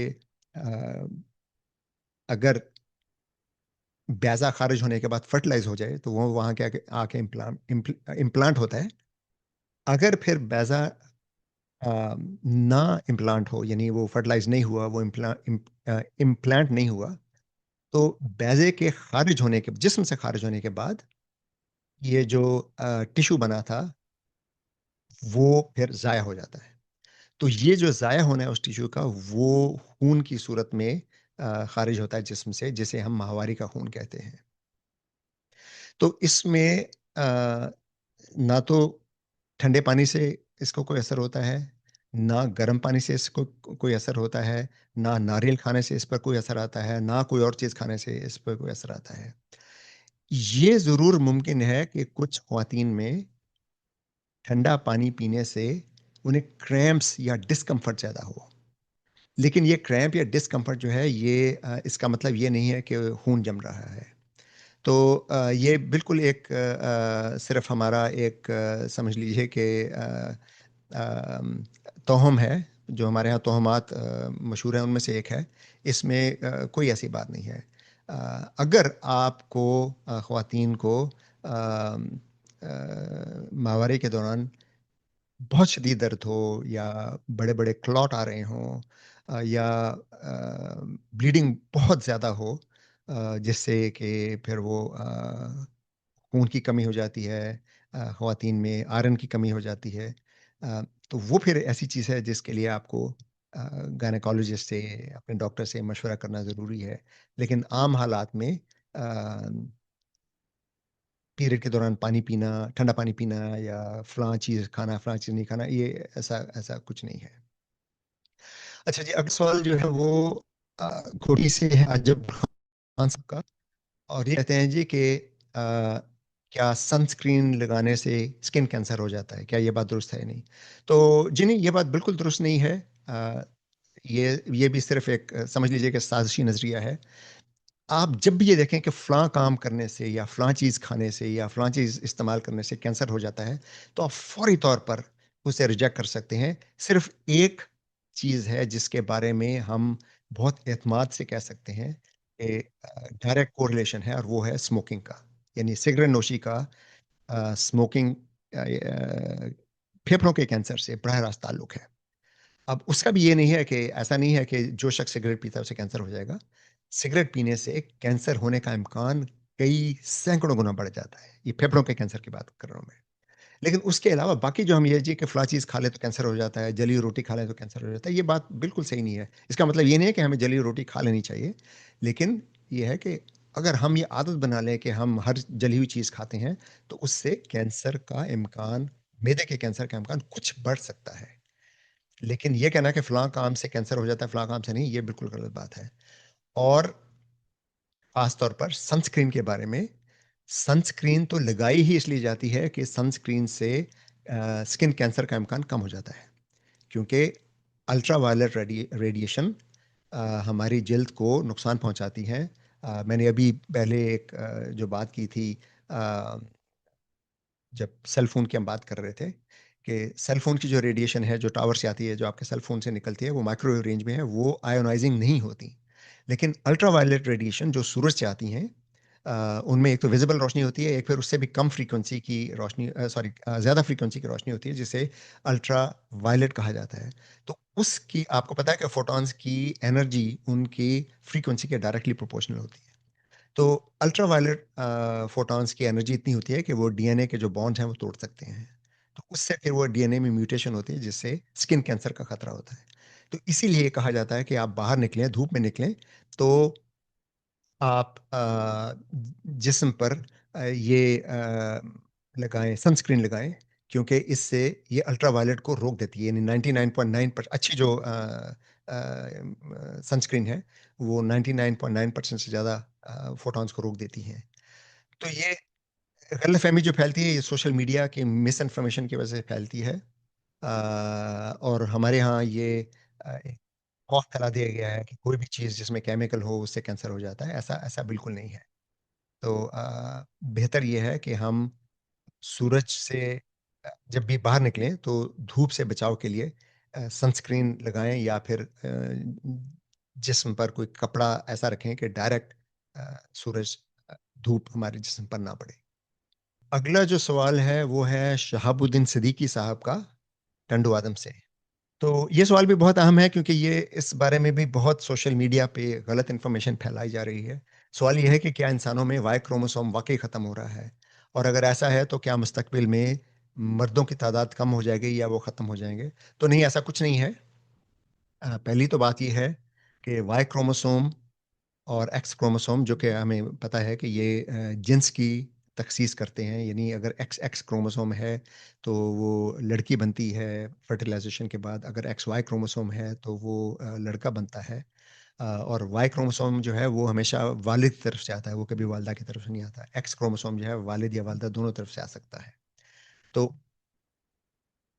اگر بیضہ خارج ہونے کے بعد فرٹیلائز ہو جائے تو وہ وہاں کے آ کے امپلانٹ ہوتا ہے. اگر پھر بیضہ نہ امپلانٹ ہو، یعنی وہ فرٹیلائز نہیں ہوا، وہ امپلانٹ نہیں ہوا، تو بیضے کے خارج ہونے کے جسم سے خارج ہونے کے بعد یہ جو ٹیشو بنا تھا وہ پھر ضائع ہو جاتا ہے. تو یہ جو ضائع ہونا ہے اس ٹیشو کا، وہ خون کی صورت میں خارج ہوتا ہے جسم سے، جسے ہم ماہواری کا خون کہتے ہیں. تو اس میں نہ تو ٹھنڈے پانی سے اس کو کوئی اثر ہوتا ہے، نہ گرم پانی سے اس کو کوئی اثر ہوتا ہے، نہ ناریل کھانے سے اس پر کوئی اثر آتا ہے، نہ کوئی اور چیز کھانے سے اس پر کوئی اثر آتا ہے. یہ ضرور ممکن ہے کہ کچھ خواتین میں ٹھنڈا پانی پینے سے انہیں کریمپس یا ڈسکمفرٹ زیادہ ہو. لیکن یہ کریمپ یا ڈسکمفرٹ جو ہے، یہ اس کا مطلب یہ نہیں ہے کہ خون جم رہا ہے. تو یہ بالکل ایک صرف ہمارا ایک سمجھ لیجیے کہ توہم ہے، جو ہمارے ہاں توہمات مشہور ہیں ان میں سے ایک ہے. اس میں کوئی ایسی بات نہیں ہے. اگر آپ کو خواتین کو ماہواری کے دوران بہت شدید درد ہو، یا بڑے بڑے کلاٹ آ رہے ہوں، یا بلیڈنگ بہت زیادہ ہو، جس سے کہ پھر وہ خون کی کمی ہو جاتی ہے، خواتین میں آئرن کی کمی ہو جاتی ہے، تو وہ پھر ایسی چیز ہے جس کے لیے آپ کو گائنیکالوجسٹ سے، اپنے ڈاکٹر سے مشورہ کرنا ضروری ہے. لیکن عام حالات میں پیریڈ کے دوران پانی پینا، ٹھنڈا پانی پینا، یا فلاں چیز کھانا فلاں چیز نہیں کھانا، یہ ایسا کچھ نہیں ہے. اچھا جی، اگلا سوال جو ہے وہ کھوٹی سے ہے عجب خان صاحب کا. اور یہ کہتے ہیں جی کہ کیا سن اسکرین لگانے سے اسکن کینسر ہو جاتا ہے؟ کیا یہ بات درست ہے؟ نہیں. تو جی نہیں، یہ بات بالکل درست نہیں ہے. یہ بھی صرف ایک سمجھ لیجیے کہ سازشی نظریہ ہے. آپ جب بھی یہ دیکھیں کہ فلاں کام کرنے سے یا فلاں چیز کھانے سے یا فلاں چیز استعمال کرنے سے کینسر ہو جاتا ہے، تو آپ فوری طور پر اسے ریجیکٹ کر سکتے ہیں. صرف ایک چیز ہے جس کے بارے میں ہم بہت اعتماد سے کہہ سکتے ہیں کہ ڈائریکٹ کوریلیشن ہے، اور وہ ہے اسموکنگ کا. یعنی سگریٹ نوشی کا اسموکنگ پھیپھڑوں کے کینسر سے براہ راست تعلق ہے. اب اس کا بھی یہ نہیں ہے کہ ایسا نہیں ہے کہ جو شخص سگریٹ پیتا ہے اسے کینسر ہو جائے گا. سگریٹ پینے سے کینسر ہونے کا امکان کئی سینکڑوں گنا بڑھ جاتا ہے. یہ پھیپھڑوں کے کینسر کی بات کر رہا ہوں میں. لیکن اس کے علاوہ باقی جو ہم یہ جی کہ فلاں چیز کھا لے تو کینسر ہو جاتا ہے، جلی روٹی کھا لے تو کینسر ہو جاتا ہے، یہ بات بالکل صحیح نہیں ہے. اس کا مطلب یہ نہیں ہے کہ ہمیں جلی روٹی کھا لینی چاہیے، لیکن یہ ہے کہ اگر ہم یہ عادت بنا لیں کہ ہم ہر جلی ہوئی چیز کھاتے ہیں تو اس سے کینسر کا امکان، معدے کے کینسر کا امکان کچھ بڑھ سکتا ہے. لیکن یہ کہنا کہ فلاں کام سے کینسر ہو جاتا ہے فلاں کام سے نہیں، یہ بالکل غلط بات ہے. اور خاص طور پر سنسکرین کے بارے میں، سنسکرین تو لگائی ہی اس لیے جاتی ہے کہ سنسکرین سے سکن کینسر کا امکان کم ہو جاتا ہے، کیونکہ الٹرا وائلٹ ریڈیشن ہماری جلد کو نقصان پہنچاتی ہے. میں نے ابھی پہلے ایک جو بات کی تھی جب سیل فون کی ہم بات کر رہے تھے، کہ سیل فون کی جو ریڈیشن ہے جو ٹاور سے آتی ہے، جو آپ کے سیل فون سے نکلتی ہے، وہ مائکرو ویو رینج میں ہے، وہ آئونائزنگ نہیں ہوتی. لیکن الٹرا وائلٹ ریڈیشن جو سورج سے آتی ہیں، ان میں ایک تو ویزیبل روشنی ہوتی ہے، ایک پھر اس سے بھی کم فریکوینسی کی روشنی، زیادہ فریکوینسی کی روشنی ہوتی ہے، جسے الٹرا وائلٹ کہا جاتا ہے. تو اس کی آپ کو پتا ہے کہ فوٹونز کی انرجی ان کی فریکوینسی کے ڈائریکٹلی پروپورشنل ہوتی ہے. تو الٹرا وائلٹ فوٹونز کی انرجی اتنی ہوتی ہے کہ وہ ڈی این اے کے جو بانڈ ہیں وہ توڑ سکتے ہیں. تو اس سے پھر وہ ڈی این اے میں میوٹیشن ہوتی ہے، جس سے اسکن کینسر کا خطرہ ہوتا ہے. تو اسی لیے کہا جاتا ہے کہ آپ باہر نکلیں، دھوپ میں نکلیں، تو آپ جسم پر یہ لگائیں، سنسکرین لگائیں، کیونکہ اس سے یہ الٹرا وائلٹ کو روک دیتی ہے. یعنی 99.9% اچھی جو سنسکرین ہے وہ 99.9% سے زیادہ فوٹونز کو روک دیتی ہیں. تو یہ غلط فہمی جو پھیلتی ہے، یہ سوشل میڈیا کی مس انفارمیشن کی وجہ سے پھیلتی ہے. اور ہمارے ہاں یہ ایک خوف پھیلا دیا گیا ہے کہ کوئی بھی چیز جس میں کیمیکل ہو اس سے کینسر ہو جاتا ہے. ایسا بالکل نہیں ہے. تو بہتر یہ ہے کہ ہم سورج سے جب بھی باہر نکلیں تو دھوپ سے بچاؤ کے لیے سنسکرین لگائیں، یا پھر جسم پر کوئی کپڑا ایسا رکھیں کہ ڈائریکٹ سورج دھوپ ہمارے جسم پر نہ پڑے. اگلا جو سوال ہے وہ ہے شہاب الدین صدیقی صاحب کا ٹنڈو آدم سے. تو یہ سوال بھی بہت اہم ہے، کیونکہ یہ اس بارے میں بھی بہت سوشل میڈیا پہ غلط انفارمیشن پھیلائی جا رہی ہے. سوال یہ ہے کہ کیا انسانوں میں وائی کروموسوم واقعی ختم ہو رہا ہے، اور اگر ایسا ہے تو کیا مستقبل میں مردوں کی تعداد کم ہو جائے گی یا وہ ختم ہو جائیں گے؟ تو نہیں، ایسا کچھ نہیں ہے. پہلی تو بات یہ ہے کہ وائی کروموسوم اور ایکس کروموسوم، جو کہ ہمیں پتہ ہے کہ یہ جنس کی تخصیص کرتے ہیں. یعنی اگر ایکس کروموسوم ہے تو وہ لڑکی بنتی ہے فرٹیلائزیشن کے بعد، اگر ایکس وائی کروموسوم ہے تو وہ لڑکا بنتا ہے. اور وائی کروموسوم جو ہے وہ ہمیشہ والد کی طرف سے آتا ہے، وہ کبھی والدہ کی طرف سے نہیں آتا. ایکس کروموسوم جو ہے والد یا والدہ دونوں طرف سے آ سکتا ہے. تو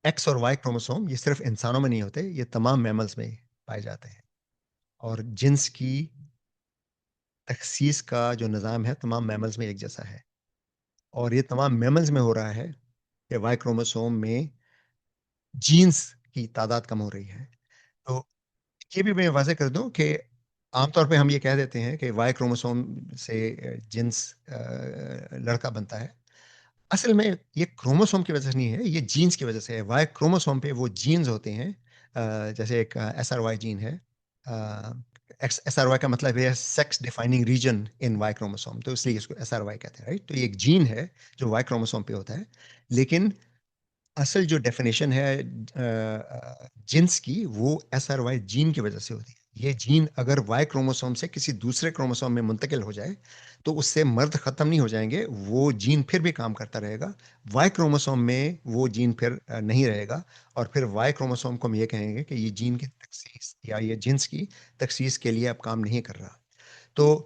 ایکس اور وائی کروموسوم یہ صرف انسانوں میں نہیں ہوتے، یہ تمام میملز میں پائے جاتے ہیں. اور جنس کی تخصیص کا جو نظام ہے تمام میملز میں ایک جیسا ہے، اور یہ تمام میملز میں ہو رہا ہے کہ وائی کروموسوم میں جینز کی تعداد کم ہو رہی ہے. تو یہ بھی میں واضح کر دوں کہ عام طور پہ ہم یہ کہہ دیتے ہیں کہ وائی کروموسوم سے جنس لڑکا بنتا ہے. اصل میں یہ کروموسوم کی وجہ سے نہیں ہے، یہ جینز کی وجہ سے ہے. وائی کروموسوم پہ وہ جینز ہوتے ہیں، جیسے ایک ایس آر وائی جین ہے. ایس آر وائی کا مطلب ہے sex defining region in Y chromosome, تو اس لیے اس کو ایس آر وائی کہتے ہیں، رائٹ. تو یہ ایک جین ہے جو وائی کروموسوم پہ ہوتا ہے. لیکن اصل جو ڈیفینیشن ہے جنس کی، وہ ایس آر وائی جین کی وجہ سے ہوتی ہے. یہ جین اگر وائی کروموسوم سے کسی دوسرے کروموسوم میں منتقل ہو جائے تو اس سے مرد ختم نہیں ہو جائیں گے، وہ جین پھر بھی کام کرتا رہے گا. وائی کروموسوم میں وہ جین پھر نہیں رہے گا، اور پھر وائی کروموسوم کو ہم یہ کہیں گے کہ یہ جین کی تخصیص یا یہ جنس کی تخصیص کے لیے اب کام نہیں کر رہا. تو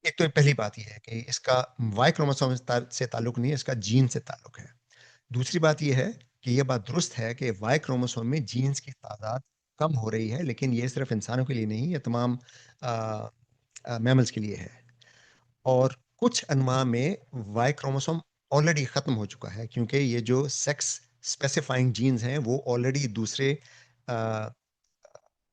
ایک تو پہلی بات یہ ہے کہ اس کا وائی کروموسوم سے تعلق نہیں ہے، اس کا جین سے تعلق ہے. دوسری بات یہ ہے کہ یہ بات درست ہے کہ وائی کروموسوم میں جینز کی تعداد کم ہو رہی ہے، لیکن یہ صرف انسانوں کے لیے نہیں، یہ تمام میملز کے لیے ہے. اور کچھ انواع میں وائی کروموسوم آلریڈی ختم ہو چکا ہے، کیونکہ یہ جو سیکس اسپیسیفائنگ جینز ہیں وہ آلریڈی دوسرے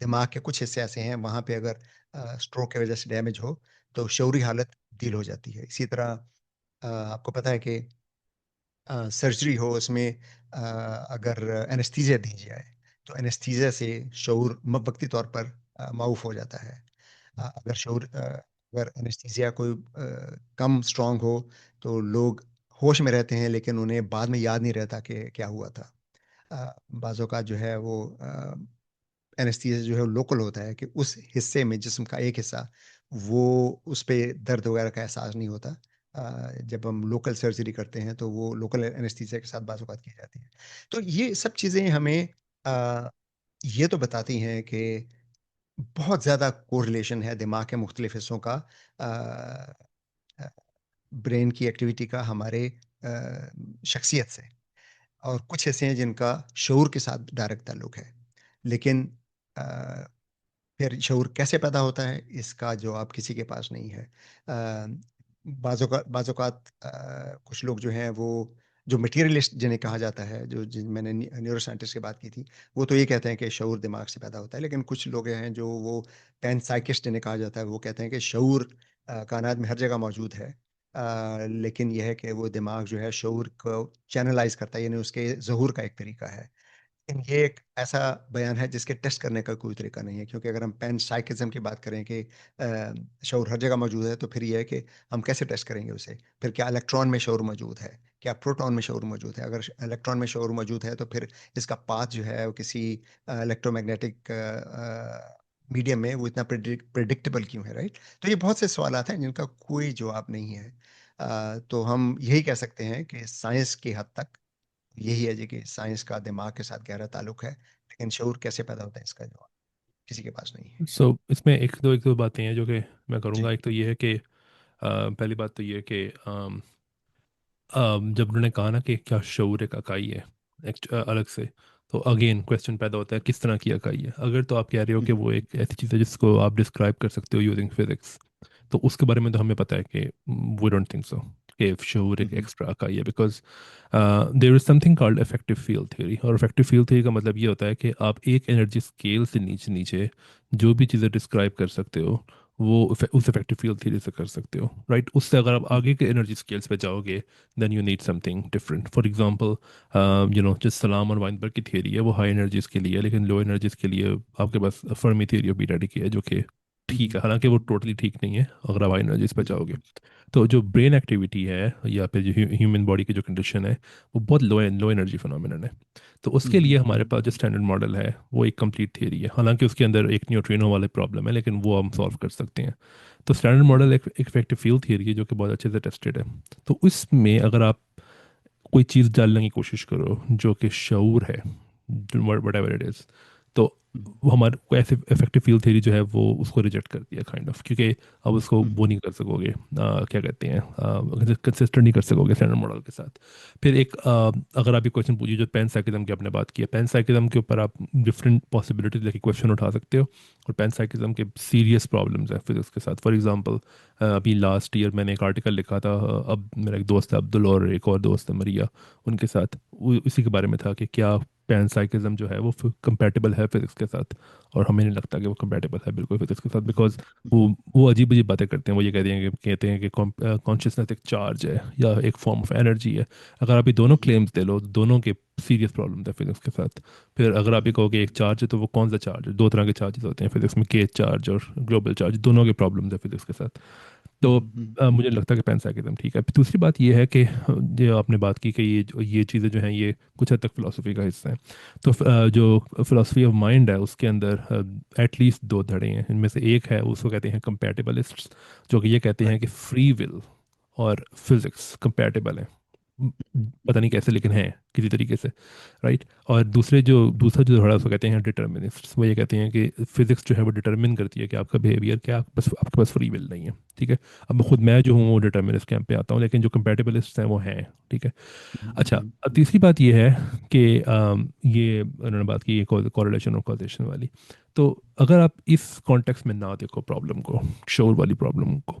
دماغ کے کچھ حصے ایسے ہیں وہاں پہ اگر اسٹروک کی وجہ سے ڈیمیج ہو تو شعوری حالت تبدیل ہو جاتی ہے. اسی طرح آپ کو پتہ ہے کہ سرجری ہو اس میں اگر انستھیزیا دی جائے تو انستھیزیا سے شعور وقتی طور پر معاف ہو جاتا ہے. اگر اگر انستھیزیا کوئی کم اسٹرانگ ہو تو لوگ ہوش میں رہتے ہیں لیکن انہیں بعد میں یاد نہیں رہتا کہ کیا ہوا تھا. بعض اوقات جو ہے وہ اینستھیزیا جو ہے لوکل ہوتا ہے کہ اس حصے میں جسم کا ایک حصہ وہ اس پہ درد وغیرہ کا احساس نہیں ہوتا. جب ہم لوکل سرجری کرتے ہیں تو وہ لوکل اینستھیزیا کے ساتھ بعض اوقات کی جاتی ہیں. تو یہ سب چیزیں ہمیں یہ تو بتاتی ہیں کہ بہت زیادہ کوریلیشن ہے دماغ کے مختلف حصوں کا برین کی ایکٹیویٹی کا ہمارے شخصیت سے. اور کچھ ایسے ہیں جن کا شعور کے ساتھ ڈائریکٹ تعلق ہے. لیکن پھر شعور کیسے پیدا ہوتا ہے اس کا جواب کسی کے پاس نہیں ہے. بعض اوقات کچھ لوگ جو ہیں وہ جو مٹیریلسٹ جنہیں کہا جاتا ہے جن میں نے نیورو سائنٹسٹ کی بات کی تھی وہ تو یہ کہتے ہیں کہ شعور دماغ سے پیدا ہوتا ہے. لیکن کچھ لوگ ہیں جو وہ پین سائکسٹ جنہیں کہا جاتا ہے وہ کہتے ہیں کہ شعور کائنات میں ہر جگہ موجود ہے. لیکن یہ ہے کہ وہ دماغ جو ہے شعور کو چینلائز کرتا ہے یعنی اس کے ظہور کا ایک طریقہ ہے. لیکن یہ ایک ایسا بیان ہے جس کے ٹیسٹ کرنے کا کوئی طریقہ نہیں ہے کیونکہ اگر ہم پین سائیکزم کی بات کریں کہ شعور ہر جگہ موجود ہے تو پھر یہ ہے کہ ہم کیسے ٹیسٹ کریں گے اسے. پھر کیا الیکٹران میں شعور موجود ہے, کیا پروٹون میں شعور موجود ہے؟ اگر الیکٹران میں شعور موجود ہے تو پھر اس کا پاتھ جو ہے وہ کسی الیکٹرو میگنیٹک میڈیم میں وہ اتنا پریڈکٹیبل کیوں ہے, رائٹ؟ تو یہ بہت سے سوالات ہیں جن کا کوئی جواب نہیں ہے. تو ہم یہی کہہ سکتے ہیں کہ سائنس کی حد تک یہی ہے جی کہ سائنس کا دماغ کے ساتھ گہرا تعلق ہے, لیکن شعور کیسے پیدا ہوتا ہے اس کا جواب کسی کے پاس نہیں ہے. سو اس میں ایک دو باتیں ہیں جو کہ میں کروں جی. گا. ایک تو یہ ہے کہ پہلی بات تو یہ ہے کہ جب انہوں نے کہا نا کہ کیا شعور ایک اکائی ہے الگ سے, تو اگین کویسچن پیدا ہوتا ہے کس طرح کی اکائی ہے. اگر تو آپ کہہ رہے ہو کہ وہ ایک ایسی چیز ہے جس کو آپ ڈسکرائب کر سکتے ہو یوزنگ فزکس, تو اس کے بارے میں تو ہمیں پتہ ہے کہ وی ڈونٹ تھنک سو کہ شعور ایک ایکسٹرا اکائی ہے. Because there is some thing called effective field theory, اور افیکٹو فیلڈ تھیوری کا مطلب یہ ہوتا ہے کہ آپ ایک انرجی اسکیل سے نیچے نیچے جو بھی چیزیں ڈسکرائب کر سکتے ہو وہ اس افیکٹو فیلڈ تھیوری سے کر سکتے ہو, رائٹ. اس سے اگر آپ آگے کے انرجی اسکیلس پہ جاؤ گے then you need something different. For example جو سلام اور وائنبرگ کی تھیوری ہے وہ ہائی انرجیز کے لیے ہے, لیکن لو انرجیز کے لیے آپ کے پاس Fermi theory of beta decay ہے جو کہ ٹھیک ہے, حالانکہ وہ ٹوٹلی ٹھیک نہیں ہے اگر آپ ہائی انرجیز پہ جاؤ گے. تو جو برین ایکٹیویٹی ہے یا پھر جو ہیومن باڈی کی جو کنڈیشن ہے وہ بہت لو انرجی فنومینن ہے. تو اس کے لیے ہمارے پاس جو اسٹینڈرڈ ماڈل ہے وہ ایک کمپلیٹ تھیوری ہے, حالانکہ اس کے اندر ایک نیوٹرینو والے پرابلم ہے لیکن وہ ہم سالو کر سکتے ہیں. تو اسٹینڈرڈ ماڈل ایک افیکٹو فیلڈ تھیوری ہے جو کہ بہت اچھے سے ٹیسٹڈ ہے. تو اس میں اگر آپ کوئی چیز ڈالنے کی کوشش کرو جو کہ شعور ہے وٹ ایور اٹ از, تو وہ ہمارے کو ایسے افیکٹو فیلڈ تھیوری جو ہے وہ اس کو ریجیکٹ کر دیا کائنڈ آف, کیونکہ اب اس کو وہ نہیں کر سکو گے کیا کہتے ہیں کنسسٹنٹ نہیں کر سکو گے اسٹینڈرڈ ماڈل کے ساتھ. پھر ایک اگر آپ یہ کویشچن پوچھیے جو پین سائیکزم کی آپ نے بات کی ہے, پین سائیکزم کے اوپر آپ ڈفرینٹ پاسبلٹیز لے کے کویشچن اٹھا سکتے ہو, اور پین سائیکزم کے سیریس پرابلمس ہیں فزکس کے ساتھ. فار ایگزامپل ابھی لاسٹ ایئر میں نے ایک آرٹیکل لکھا تھا, اب میرا ایک دوست ہے عبدل اور ایک اور دوست ہے مریا, ان کے ساتھ اسی کے بارے میں تھا کہ کیا پین سائیکزم جو ہے وہ کمپیٹیبل ہے فزکس کے ساتھ, اور ہمیں نہیں لگتا کہ وہ کمپیٹیبل ہے بالکل فزکس کے ساتھ. بیکاز وہ عجیب عجیب باتیں کرتے ہیں. وہ یہ کہتے ہیں کہ کانشیسنس ایک چارج ہے یا ایک فارم آف انرجی ہے. اگر آپ یہ دونوں کلیمز دے لو, دونوں کے سیریس پرابلم ہے فزکس کے ساتھ. پھر اگر آپ یہ کہو کہ ایک چارج ہے تو وہ کون سا چارج ہے؟ دو طرح کے چارجز ہوتے ہیں فزکس میں, کے چارج اور گلوبل چارج, دونوں کے پرابلمز ہیں فزکس کے ساتھ. تو مجھے لگتا ہے کہ پین سائیکزم ٹھیک ہے. دوسری بات یہ ہے کہ جو آپ نے بات کی کہ یہ چیزیں جو ہیں یہ کچھ حد تک فلاسفی کا حصہ ہیں. تو جو فلاسفی آف مائنڈ ہے اس کے اندر ایٹ لیسٹ دو دھڑے ہیں. ان میں سے ایک ہے اس کو کہتے ہیں کمپیٹیبلسٹس, جو کہ یہ کہتے ہیں کہ فری ول اور فزکس کمپیٹیبل ہیں. پتہ نہیں کیسے لیکن ہیں کسی طریقے سے, رائٹ. اور دوسرا جو دھڑا اس کو کہتے ہیں ڈٹرمنسٹس. وہ یہ کہتے ہیں کہ فزکس جو ہے وہ ڈٹرمن کرتی ہے کہ آپ کا بیہیویئر کیا, آپ کے پاس فری ول نہیں ہے, ٹھیک ہے. اب میں جو ہوں وہ ڈٹرمنسٹ کیمپ پہ آتا ہوں, لیکن جو کمپیٹیبلسٹس ہیں وہ ہیں, ٹھیک ہے. اچھا, تیسری بات یہ ہے کہ یہ انہوں نے بات کی کوریلیشن اور کازیشن والی. تو اگر آپ اس کانٹیکس میں نہ دیکھو پرابلم کو, شعور والی پرابلم کو,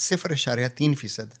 0.3%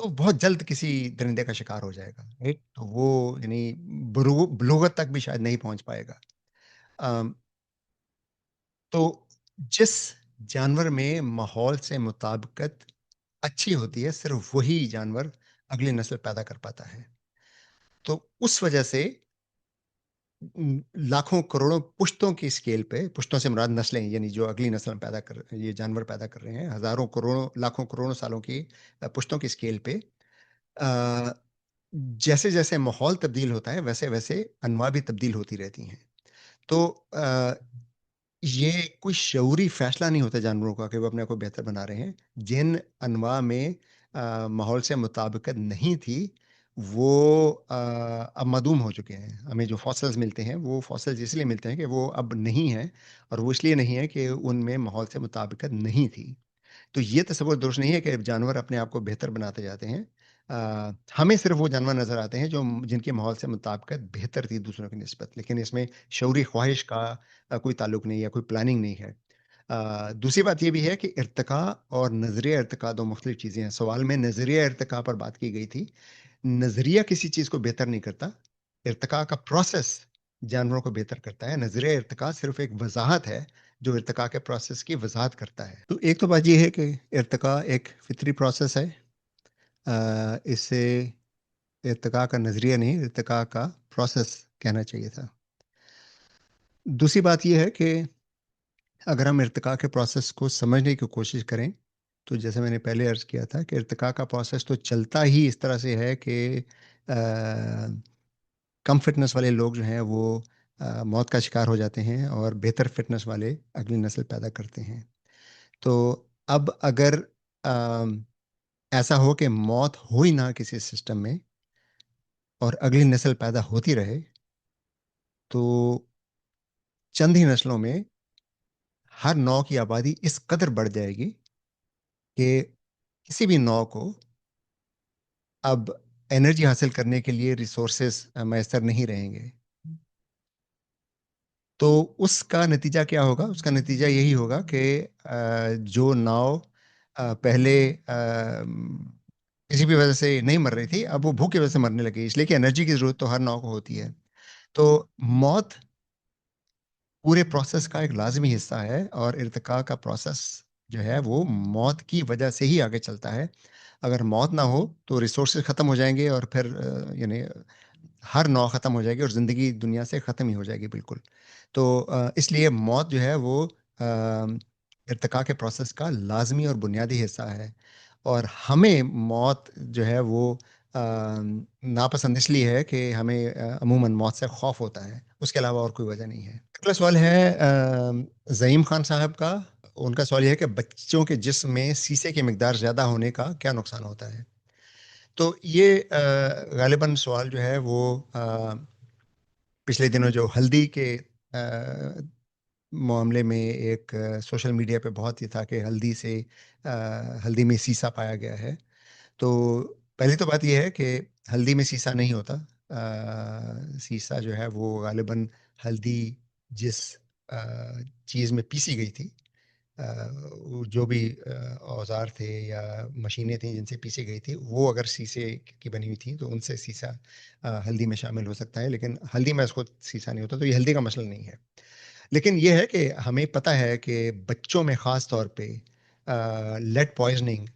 تو بہت جلد کسی درندے کا شکار ہو جائے گا، رائٹ؟ تو وہ یعنی بلوغت تک بھی شاید نہیں پہنچ پائے گا. آم، تو جس جانور میں ماحول سے مطابقت اچھی ہوتی ہے صرف وہی جانور اگلی نسل پیدا کر پاتا ہے. تو اس وجہ سے لاکھوں کروڑوں پشتوں کی اسکیل پہ، پشتوں سے مراد نسلیں، یعنی جو اگلی نسل پیدا کر یہ جانور پیدا کر رہے ہیں، ہزاروں کروڑوں لاکھوں کروڑوں سالوں کی پشتوں کی اسکیل پہ، آ، جیسے جیسے ماحول تبدیل ہوتا ہے ویسے ویسے انواع بھی تبدیل ہوتی رہتی ہیں. تو یہ کوئی شعوری فیصلہ نہیں ہوتا جانوروں کا کہ وہ اپنے آپ کو بہتر بنا رہے ہیں. جن انواع میں ماحول سے مطابقت نہیں تھی وہ اب معدوم ہو چکے ہیں. ہمیں جو فاسلز ملتے ہیں وہ فاسلز اس لیے ملتے ہیں کہ وہ اب نہیں ہیں، اور وہ اس لیے نہیں ہے کہ ان میں ماحول سے مطابقت نہیں تھی. تو یہ تصور درست نہیں ہے کہ جانور اپنے آپ کو بہتر بناتے جاتے ہیں. ہمیں صرف وہ جانور نظر آتے ہیں جو جن کے ماحول سے مطابقت بہتر تھی دوسروں کی نسبت، لیکن اس میں شعوری خواہش کا کوئی تعلق نہیں ہے، کوئی پلاننگ نہیں ہے. دوسری بات یہ بھی ہے کہ ارتقاء اور نظریہ ارتقاء دو مختلف چیزیں ہیں. سوال میں نظریہ ارتقاء پر بات کی گئی تھی. نظریہ کسی چیز کو بہتر نہیں کرتا، ارتقاء کا پروسیس جانوروں کو بہتر کرتا ہے. نظریہ ارتقاء صرف ایک وضاحت ہے جو ارتقاء کے پروسیس کی وضاحت کرتا ہے. تو ایک تو بات یہ ہے کہ ارتقاء ایک فطری پروسیس ہے. اس سے ارتقاء کا نظریہ نہیں، ارتقاء کا پروسیس کہنا چاہیے تھا. دوسری بات یہ ہے کہ اگر ہم ارتقاء کے پروسیس کو سمجھنے کی کوشش کریں تو جیسے میں نے پہلے عرض کیا تھا کہ ارتقاء کا پروسیس تو چلتا ہی اس طرح سے ہے کہ کم فٹنس والے لوگ جو ہیں وہ موت کا شکار ہو جاتے ہیں اور بہتر فٹنس والے اگلی نسل پیدا کرتے ہیں. تو اب اگر ایسا ہو کہ موت ہو ہی نہ کسی سسٹم میں اور اگلی نسل پیدا ہوتی رہے تو چند ہی نسلوں میں ہر نو کی آبادی اس قدر بڑھ جائے گی کہ کسی بھی نو کو اب انرجی حاصل کرنے کے لیے ریسورسز میسر نہیں رہیں گے. تو اس کا نتیجہ کیا ہوگا؟ اس کا نتیجہ یہی ہوگا کہ جو ناؤ پہلے کسی بھی وجہ سے نہیں مر رہی تھی اب وہ بھوک کی وجہ سے مرنے لگی، اس لیے کہ انرجی کی ضرورت تو ہر ناؤ کو ہوتی ہے. تو موت پورے پروسیس کا ایک لازمی حصہ ہے، اور ارتقاء کا پروسیس جو ہے وہ موت کی وجہ سے ہی آگے چلتا ہے. اگر موت نہ ہو تو ریسورسز ختم ہو جائیں گے، اور پھر یعنی ہر نوع ختم ہو جائے گی اور زندگی دنیا سے ختم ہی ہو جائے گی بالکل. تو اس لیے موت جو ہے وہ ارتقاء کے پروسیس کا لازمی اور بنیادی حصہ ہے. اور ہمیں موت جو ہے وہ ناپسند اس لیے ہے کہ ہمیں عموماً موت سے خوف ہوتا ہے، اس کے علاوہ اور کوئی وجہ نہیں ہے. اگلا سوال ہے زعیم خان صاحب کا. ان کا سوال یہ ہے کہ بچوں کے جسم میں سیسے کی مقدار زیادہ ہونے کا کیا نقصان ہوتا ہے؟ تو یہ غالباً سوال جو ہے وہ پچھلے دنوں جو ہلدی کے معاملے میں ایک سوشل میڈیا پہ بہت ہی تھا کہ ہلدی میں سیسا پایا گیا ہے. تو پہلی تو بات یہ ہے کہ ہلدی میں سیسا نہیں ہوتا. سیسا جو ہے وہ غالباً ہلدی جس چیز میں پیسی گئی تھی، جو بھی اوزار تھے یا مشینیں تھیں جن سے پیسی گئی تھی وہ اگر سیسے کی بنی ہوئی تھیں تو ان سے سیسا ہلدی میں شامل ہو سکتا ہے، لیکن ہلدی میں اس کو سیسا نہیں ہوتا. تو یہ ہلدی کا مسئلہ نہیں ہے. لیکن یہ ہے کہ ہمیں پتہ ہے کہ بچوں میں خاص طور پہ لیڈ پوائزننگ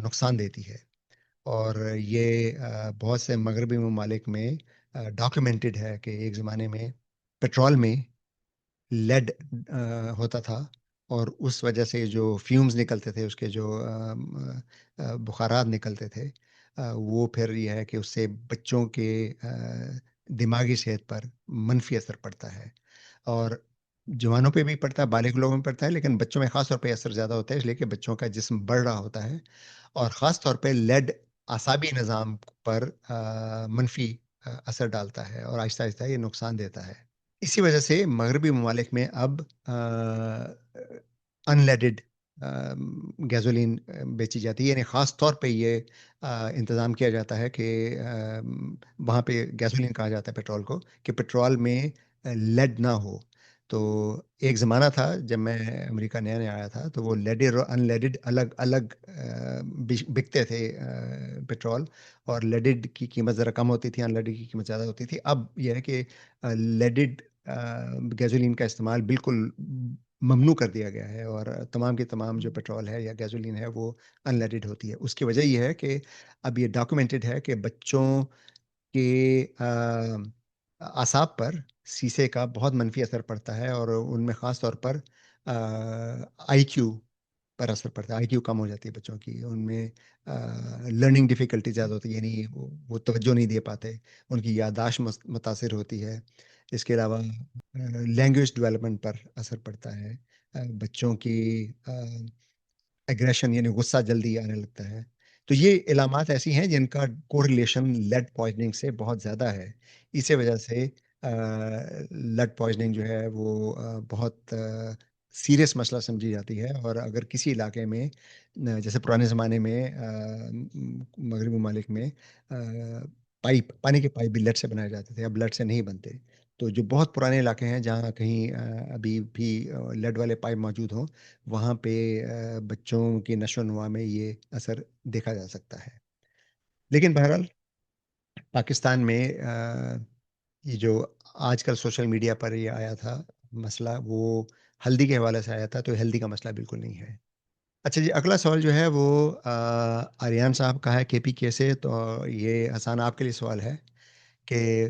نقصان دیتی ہے، اور یہ بہت سے مغربی ممالک میں ڈاکیومنٹڈ ہے کہ ایک زمانے میں پیٹرول میں لیڈ ہوتا تھا، اور اس وجہ سے جو فیومز نکلتے تھے، اس کے جو بخارات نکلتے تھے، وہ پھر یہ ہے کہ اس سے بچوں کے دماغی صحت پر منفی اثر پڑتا ہے. اور جوانوں پہ بھی پڑتا ہے، بالغ لوگوں میں پڑتا ہے، لیکن بچوں میں خاص طور پہ اثر زیادہ ہوتا ہے، اس لیے کہ بچوں کا جسم بڑھ رہا ہوتا ہے، اور خاص طور پہ لیڈ اعصابی نظام پر منفی اثر ڈالتا ہے اور آہستہ آہستہ یہ نقصان دیتا ہے. اسی وجہ سے مغربی ممالک میں اب ان لیڈڈ گیزولین بیچی جاتی ہے، یعنی خاص طور پہ یہ انتظام کیا جاتا ہے کہ وہاں پہ گیزولین کہا جاتا ہے پیٹرول کو، کہ پیٹرول میں لیڈ نہ ہو. تو ایک زمانہ تھا جب میں امریکہ نیا نیا آیا تھا، تو وہ لیڈڈ اور ان لیڈڈ الگ الگ بکتے تھے پٹرول، اور لیڈڈ کی قیمت ذرا کم ہوتی تھی، ان لیڈڈ کی قیمت زیادہ ہوتی تھی۔ اب یہ ہے کہ لیڈڈ گیسولین کا استعمال بالکل ممنوع کر دیا گیا ہے، اور تمام کے تمام جو پیٹرول ہے یا گیسولین ہے وہ ان لیڈڈ ہوتی ہے۔ اس کی وجہ یہ ہے کہ اب یہ ڈاکومنٹڈ ہے کہ بچوں کے اعصاب پر شیشے کا بہت منفی اثر پڑتا ہے، اور ان میں خاص طور پر آئی کیو پر اثر پڑتا ہے۔ آئی کیو کم ہو جاتی ہے بچوں کی، ان میں لرننگ ڈیفیکلٹی زیادہ ہوتی ہے، یعنی وہ توجہ نہیں دے پاتے، ان کی یادداشت متاثر ہوتی ہے۔ اس کے علاوہ لینگویج ڈیولپمنٹ پر اثر پڑتا ہے، بچوں کی ایگریشن یعنی غصہ جلدی آنے لگتا ہے۔ تو یہ علامات ایسی ہیں جن کا کوریلیشن لیڈ پوائزننگ سے بہت زیادہ ہے۔ اسی وجہ سے لیڈ پوائزننگ جو ہے وہ بہت سیریس مسئلہ سمجھی جاتی ہے، اور اگر کسی علاقے میں جیسے پرانے زمانے میں مغربی ممالک میں پائپ، پانی کے پائپ بھی لیڈ سے بنائے جاتے تھے، اب لیڈ سے نہیں بنتے۔ تو جو بہت پرانے علاقے ہیں جہاں کہیں ابھی بھی لیڈ والے پائپ موجود ہوں، وہاں پہ بچوں کی نشو و نما میں یہ اثر دیکھا جا سکتا ہے۔ لیکن بہرحال پاکستان میں یہ جو آج کل سوشل میڈیا پر یہ آیا تھا مسئلہ، وہ ہلدی کے حوالے سے آیا تھا، تو ہلدی کا مسئلہ بالکل نہیں ہے۔ اچھا جی، اگلا سوال جو ہے وہ آریان صاحب کا ہے KPK سے۔ تو یہ حسان آپ کے لیے سوال ہے کہ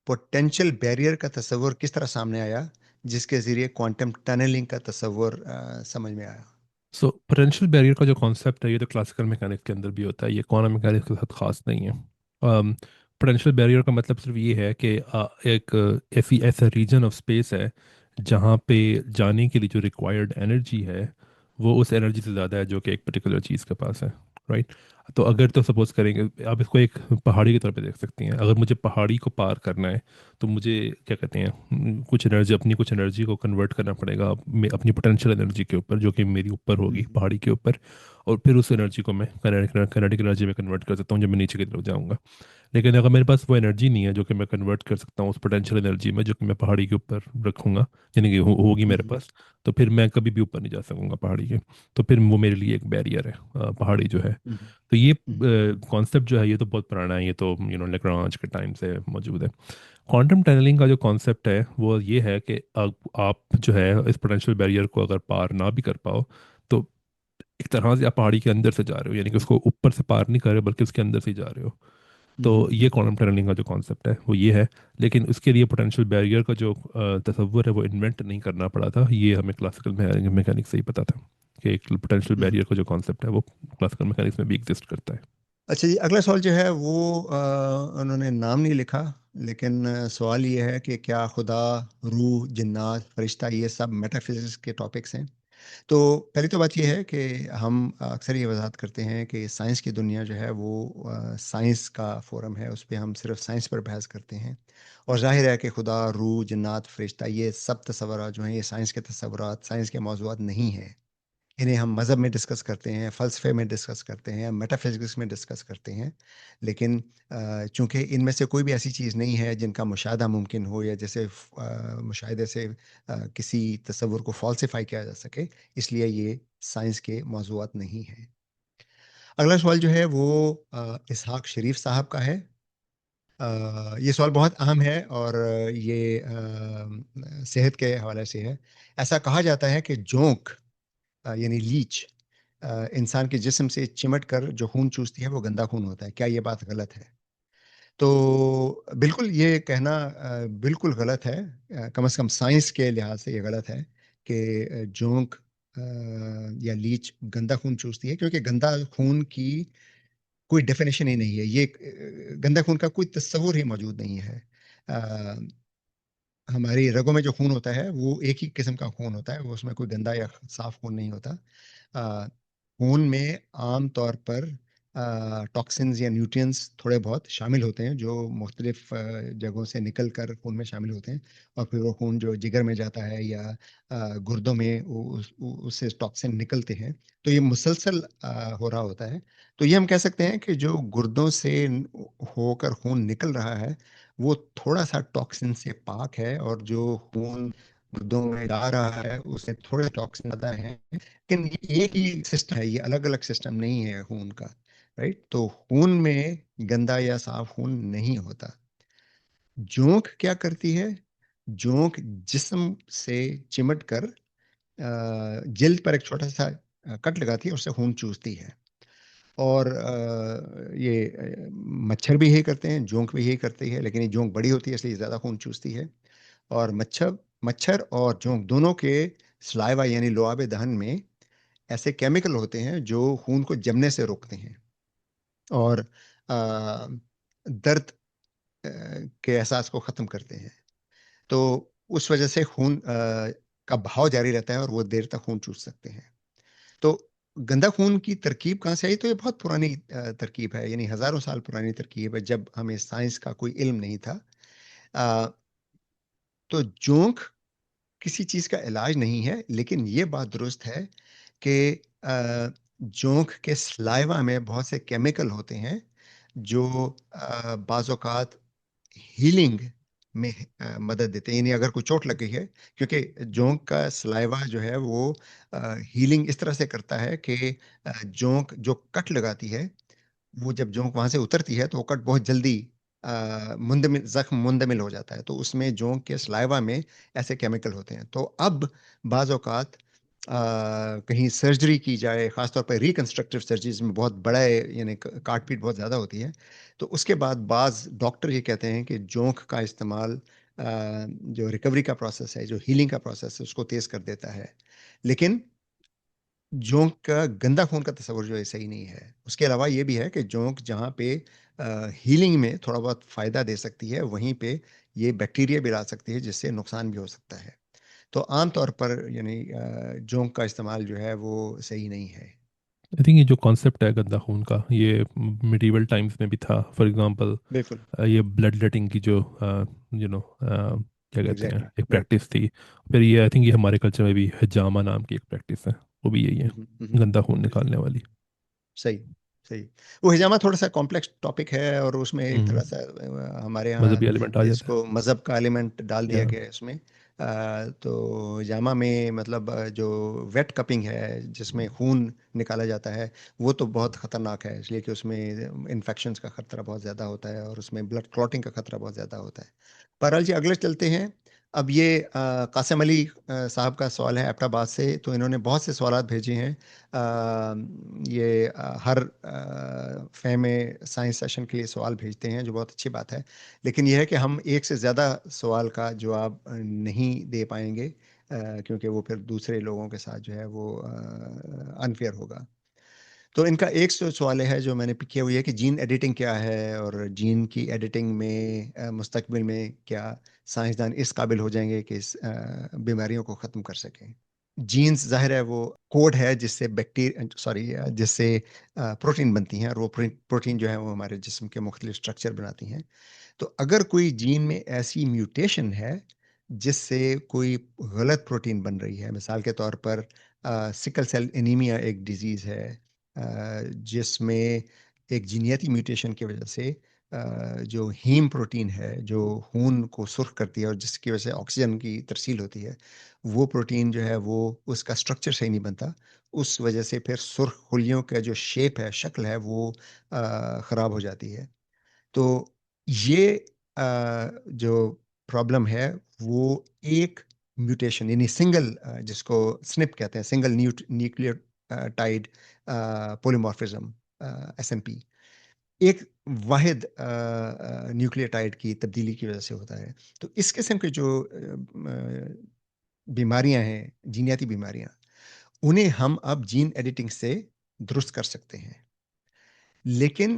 پوٹینشل بیریئر کا تصور کس طرح سامنے آیا جس کے ذریعے کوانٹم ٹنلنگ کا تصور سمجھ میں آیا؟ سو پوٹینشیل بیریئر کا جو کانسیپٹ ہے یہ تو کلاسیکل میکینکس کے اندر بھی ہوتا ہے، یہ کوانٹم میکینکس کے ساتھ خاص نہیں ہے۔ پوٹینشیل بیریئر کا مطلب صرف یہ ہے کہ ایک ایسا ریجن آف اسپیس ہے جہاں پہ جانے کے لیے جو ریکوائرڈ انرجی ہے وہ اس انرجی سے زیادہ ہے جو کہ ایک پرٹیکولر چیز کے پاس ہے، رائٹ؟ تو اگر تو سپوز کریں گے آپ اس کو ایک پہاڑی کے طور پہ دیکھ سکتی ہیں، اگر مجھے پہاڑی کو پار کرنا ہے تو مجھے کیا کہتے ہیں کچھ انرجی، اپنی کچھ انرجی کو کنورٹ کرنا پڑے گا اپنی پوٹینشیل انرجی کے اوپر جو کہ میری اوپر ہوگی ہوں، پہاڑی کے اوپر، اور پھر اس انرجی کو میں کائنیٹک انرجی میں کنورٹ کر سکتا ہوں جب میں نیچے کی طرف جاؤں گا۔ لیکن اگر میرے پاس وہ انرجی نہیں ہے جو کہ میں کنورٹ کر سکتا ہوں اس پوٹینشیل انرجی میں جو کہ میں پہاڑی کے اوپر رکھوں گا، یعنی کہ ہوگی میرے ہوں، پاس، تو پھر میں کبھی بھی اوپر نہیں جا سکوں گا پہاڑی کے، تو پھر وہ میرے لیے ایک بیریئر ہے پہاڑی جو ہے۔ ہوں، تو یہ ہوں، کانسیپٹ جو ہے یہ تو بہت پرانا ہے، یہ تو لیگرانج کے ٹائم سے موجود ہے۔ کوانٹم ٹنلنگ کا جو کانسیپٹ ہے وہ یہ ہے کہ آپ جو ہے اس پوٹینشیل بیریئر کو اگر پار نہ بھی کر پاؤ تو ایک طرح سے آپ پہاڑی کے اندر سے جا رہے ہو، یعنی کہ اس کو اوپر سے پار نہیں کر رہے بلکہ اس کے اندر سے ہی جا رہے ہو۔ تو ہوں، یہ کوانٹم ٹنلنگ کا جو کانسیپٹ ہے وہ یہ ہے، لیکن اس کے لیے پوٹینشیل بیریئر کا جو تصور ہے وہ انوینٹ نہیں کرنا پڑا تھا، یہ ہمیں کلاسیکل میکینکس سے ہی پتا تھا کہ ایک پوٹینشیل ہوں۔ بیریئر کا جو کانسیپٹ ہے وہ کلاسیکل میکینکس میں بھی ایگزسٹ کرتا ہے۔ اچھا جی، اگلا سوال جو ہے وہ انہوں نے نام نہیں لکھا، لیکن سوال یہ ہے کہ کیا خدا، روح، جنات، فرشتہ یہ سب میٹا فزکس کے ٹاپکس ہیں؟ تو پہلی تو بات یہ ہے کہ ہم اکثر یہ وضاحت کرتے ہیں کہ سائنس کی دنیا جو ہے وہ سائنس کا فورم ہے، اس پہ ہم صرف سائنس پر بحث کرتے ہیں، اور ظاہر ہے کہ خدا، روح، جنات، فرشتہ یہ سب تصورات جو ہیں یہ سائنس کے تصورات، سائنس کے موضوعات نہیں ہیں۔ انہیں ہم مذہب میں ڈسکس کرتے ہیں، فلسفے میں ڈسکس کرتے ہیں، میٹا فزکس میں ڈسکس کرتے ہیں، لیکن چونکہ ان میں سے کوئی بھی ایسی چیز نہیں ہے جن کا مشاہدہ ممکن ہو، یا جیسے مشاہدے سے کسی تصور کو فالسیفائی کیا جا سکے، اس لیے یہ سائنس کے موضوعات نہیں ہیں۔ اگلا سوال جو ہے وہ اسحاق شریف صاحب کا ہے۔ یہ سوال بہت اہم ہے، اور یہ صحت کے حوالے سے ہے۔ ایسا کہا جاتا ہے کہ جونک یعنی لیچ انسان کے جسم سے چمٹ کر جو خون چوستی ہے وہ گندا خون ہوتا ہے، کیا یہ بات غلط ہے؟ تو بالکل یہ کہنا بالکل غلط ہے، کم از کم سائنس کے لحاظ سے یہ غلط ہے کہ جونک یا لیچ گندا خون چوستی ہے، کیونکہ گندا خون کی کوئی ڈیفینیشن ہی نہیں ہے، یہ گندا خون کا کوئی تصور ہی موجود نہیں ہے۔ ہماری رگوں میں جو خون ہوتا ہے وہ ایک ہی قسم کا خون ہوتا ہے، وہ اس میں کوئی گندا یا صاف خون نہیں ہوتا۔ خون میں عام طور پر ٹاکسنز یا نیوٹرینز تھوڑے بہت شامل ہوتے ہیں جو مختلف جگہوں سے نکل کر خون میں شامل ہوتے ہیں، اور پھر وہ خون جو جگر میں جاتا ہے یا گردوں میں اس سے ٹاکسن نکلتے ہیں، تو یہ مسلسل ہو رہا ہوتا ہے۔ تو یہ ہم کہہ سکتے ہیں کہ جو گردوں سے ہو کر خون نکل رہا ہے وہ تھوڑا سا ٹاکسن سے پاک ہے، اور جو خون گردوں میں جا رہا ہے، اس میں تھوڑے ٹاکسن زیادہ ہیں، لیکن یہ ایک ہی سسٹم ہے، یہ الگ الگ سسٹم نہیں ہے خون کا، رائٹ؟ تو خون میں گندا یا صاف خون نہیں ہوتا۔ جونک کیا کرتی ہے؟ جونک جسم سے چمٹ کر جلد پر ایک چھوٹا سا کٹ لگاتی ہے، اس سے خون چوستی ہے۔ اور یہ مچھر بھی یہی کرتے ہیں، جونک بھی یہی کرتی ہے، لیکن یہ جونک بڑی ہوتی ہے اس لیے زیادہ خون چوستی ہے۔ اور مچھر اور جونک دونوں کے سلائیوا یعنی لعاب دہن میں ایسے کیمیکل ہوتے ہیں جو خون کو جمنے سے روکتے ہیں اور درد کے احساس کو ختم کرتے ہیں۔ تو اس وجہ سے خون کا بہاؤ جاری رہتا ہے اور وہ دیر تک خون چوس سکتے ہیں۔ تو گندا خون کی ترکیب کہاں سے آئی؟ تو یہ بہت پرانی ترکیب ہے، یعنی ہزاروں سال پرانی ترکیب ہے، جب ہمیں سائنس کا کوئی علم نہیں تھا۔ تو جونک کسی چیز کا علاج نہیں ہے، لیکن یہ بات درست ہے کہ جونک کے سلائیوا میں بہت سے کیمیکل ہوتے ہیں جو بعض اوقات ہیلنگ میں مدد دیتے ہیں، یعنی اگر کوئی چوٹ لگ گئی ہے، کیونکہ جونک کا سلائیوا جو ہے وہ ہیلنگ اس طرح سے کرتا ہے کہ جونک جو کٹ لگاتی ہے، وہ جب جونک وہاں سے اترتی ہے تو وہ کٹ بہت جلدی زخم مندمل ہو جاتا ہے، تو اس میں جونک کے سلائیوا میں ایسے کیمیکل ہوتے ہیں۔ تو اب بعض اوقات کہیں سرجری کی جائے، خاص طور پہ ریکنسٹرکٹیو سرجریز میں بہت بڑا یعنی کاٹ پیٹ بہت زیادہ ہوتی ہے، تو اس کے بعد بعض ڈاکٹر یہ کہتے ہیں کہ جونک کا استعمال جو ریکوری کا پروسیس ہے، جو ہیلنگ کا پروسیس ہے، اس کو تیز کر دیتا ہے۔ لیکن جونک کا گندا خون کا تصور جو ہے صحیح نہیں ہے۔ اس کے علاوہ یہ بھی ہے کہ جونک جہاں پہ ہیلنگ میں تھوڑا بہت فائدہ دے سکتی ہے، وہیں پہ یہ بیکٹیریا بھی لا سکتی ہے جس سے نقصان بھی ہو سکتا ہے۔ تو عام طور پر یعنی جونک کا استعمال جو ہے وہ صحیح نہیں ہے۔ آئی تھنک یہ جو کانسیپٹ ہے گندا خون کا، یہ میڈیول ٹائمز میں بھی تھا، فار ایگزامپل بالکل، یہ بلڈ لیٹنگ کی جو یو نو کیا کہتے ہیں ایگزیکٹلی، ایک رائٹ۔ پریکٹس تھی، پھر یہ آئی تھنک یہ ہمارے کلچر میں بھی حجامہ نام کی ایک پریکٹس ہے، وہ بھی یہی ہے، گندا خون بالکل، نکالنے والی۔ صحیح، صحیح۔ وہ ہجامہ تھوڑا سا کمپلیکس ٹاپک ہے، اور اس میں ایک ہوں، طرح سا ہمارے ہاں مذہبی ایلیمنٹ آ اس جاتا کو مذہب کا ایلیمنٹ ڈال ہے، دیا گیا ہے اس میں۔ تو ہجامہ میں مطلب جو ویٹ کپنگ ہے جس میں خون نکالا جاتا ہے، وہ تو بہت خطرناک ہے، اس لیے کہ اس میں انفیکشنز کا خطرہ بہت زیادہ ہوتا ہے اور اس میں بلڈ کلوٹنگ کا خطرہ بہت زیادہ ہوتا ہے۔ بہرحال جی، اگلے چلتے ہیں۔ اب یہ قاسم علی صاحب کا سوال ہے ایبٹ آباد سے، تو انہوں نے بہت سے سوالات بھیجے ہیں۔ یہ ہر فہم سائنس سیشن کے لیے سوال بھیجتے ہیں، جو بہت اچھی بات ہے، لیکن یہ ہے کہ ہم ایک سے زیادہ سوال کا جواب نہیں دے پائیں گے، کیونکہ وہ پھر دوسرے لوگوں کے ساتھ جو ہے وہ انفیئر ہوگا۔ تو ان کا ایک سوال ہے جو میں نے پک کیا ہوئی ہے کہ جین ایڈیٹنگ کیا ہے، اور جین کی ایڈیٹنگ میں مستقبل میں کیا سائنسدان اس قابل ہو جائیں گے کہ اس بیماریوں کو ختم کر سکیں۔ جینز ظاہر ہے وہ کوڈ ہے جس سے جس سے پروٹین بنتی ہیں، اور وہ پروٹین جو ہے وہ ہمارے جسم کے مختلف سٹرکچر بناتی ہیں۔ تو اگر کوئی جین میں ایسی میوٹیشن ہے جس سے کوئی غلط پروٹین بن رہی ہے، مثال کے طور پر سکل سیل انیمیا ایک ڈیزیز ہے جس میں ایک جینیاتی میوٹیشن کی وجہ سے جو ہیم پروٹین ہے جو خون کو سرخ کرتی ہے اور جس کی وجہ سے آکسیجن کی ترسیل ہوتی ہے، وہ پروٹین جو ہے وہ اس کا سٹرکچر صحیح نہیں بنتا، اس وجہ سے پھر سرخ خلیوں کا جو شیپ ہے، شکل ہے، وہ خراب ہو جاتی ہے۔ تو یہ جو پرابلم ہے وہ ایک میوٹیشن یعنی سنگل، جس کو سنپ کہتے ہیں، سنگل نیوکلیوٹائڈ پولیمورفزم، SMP، ایک واحد نیوکلیوٹائڈ کی تبدیلی کی وجہ سے ہوتا ہے۔ تو اس قسم کے جو بیماریاں ہیں، جینیاتی بیماریاں، انہیں ہم اب جین ایڈیٹنگ سے درست کر سکتے ہیں، لیکن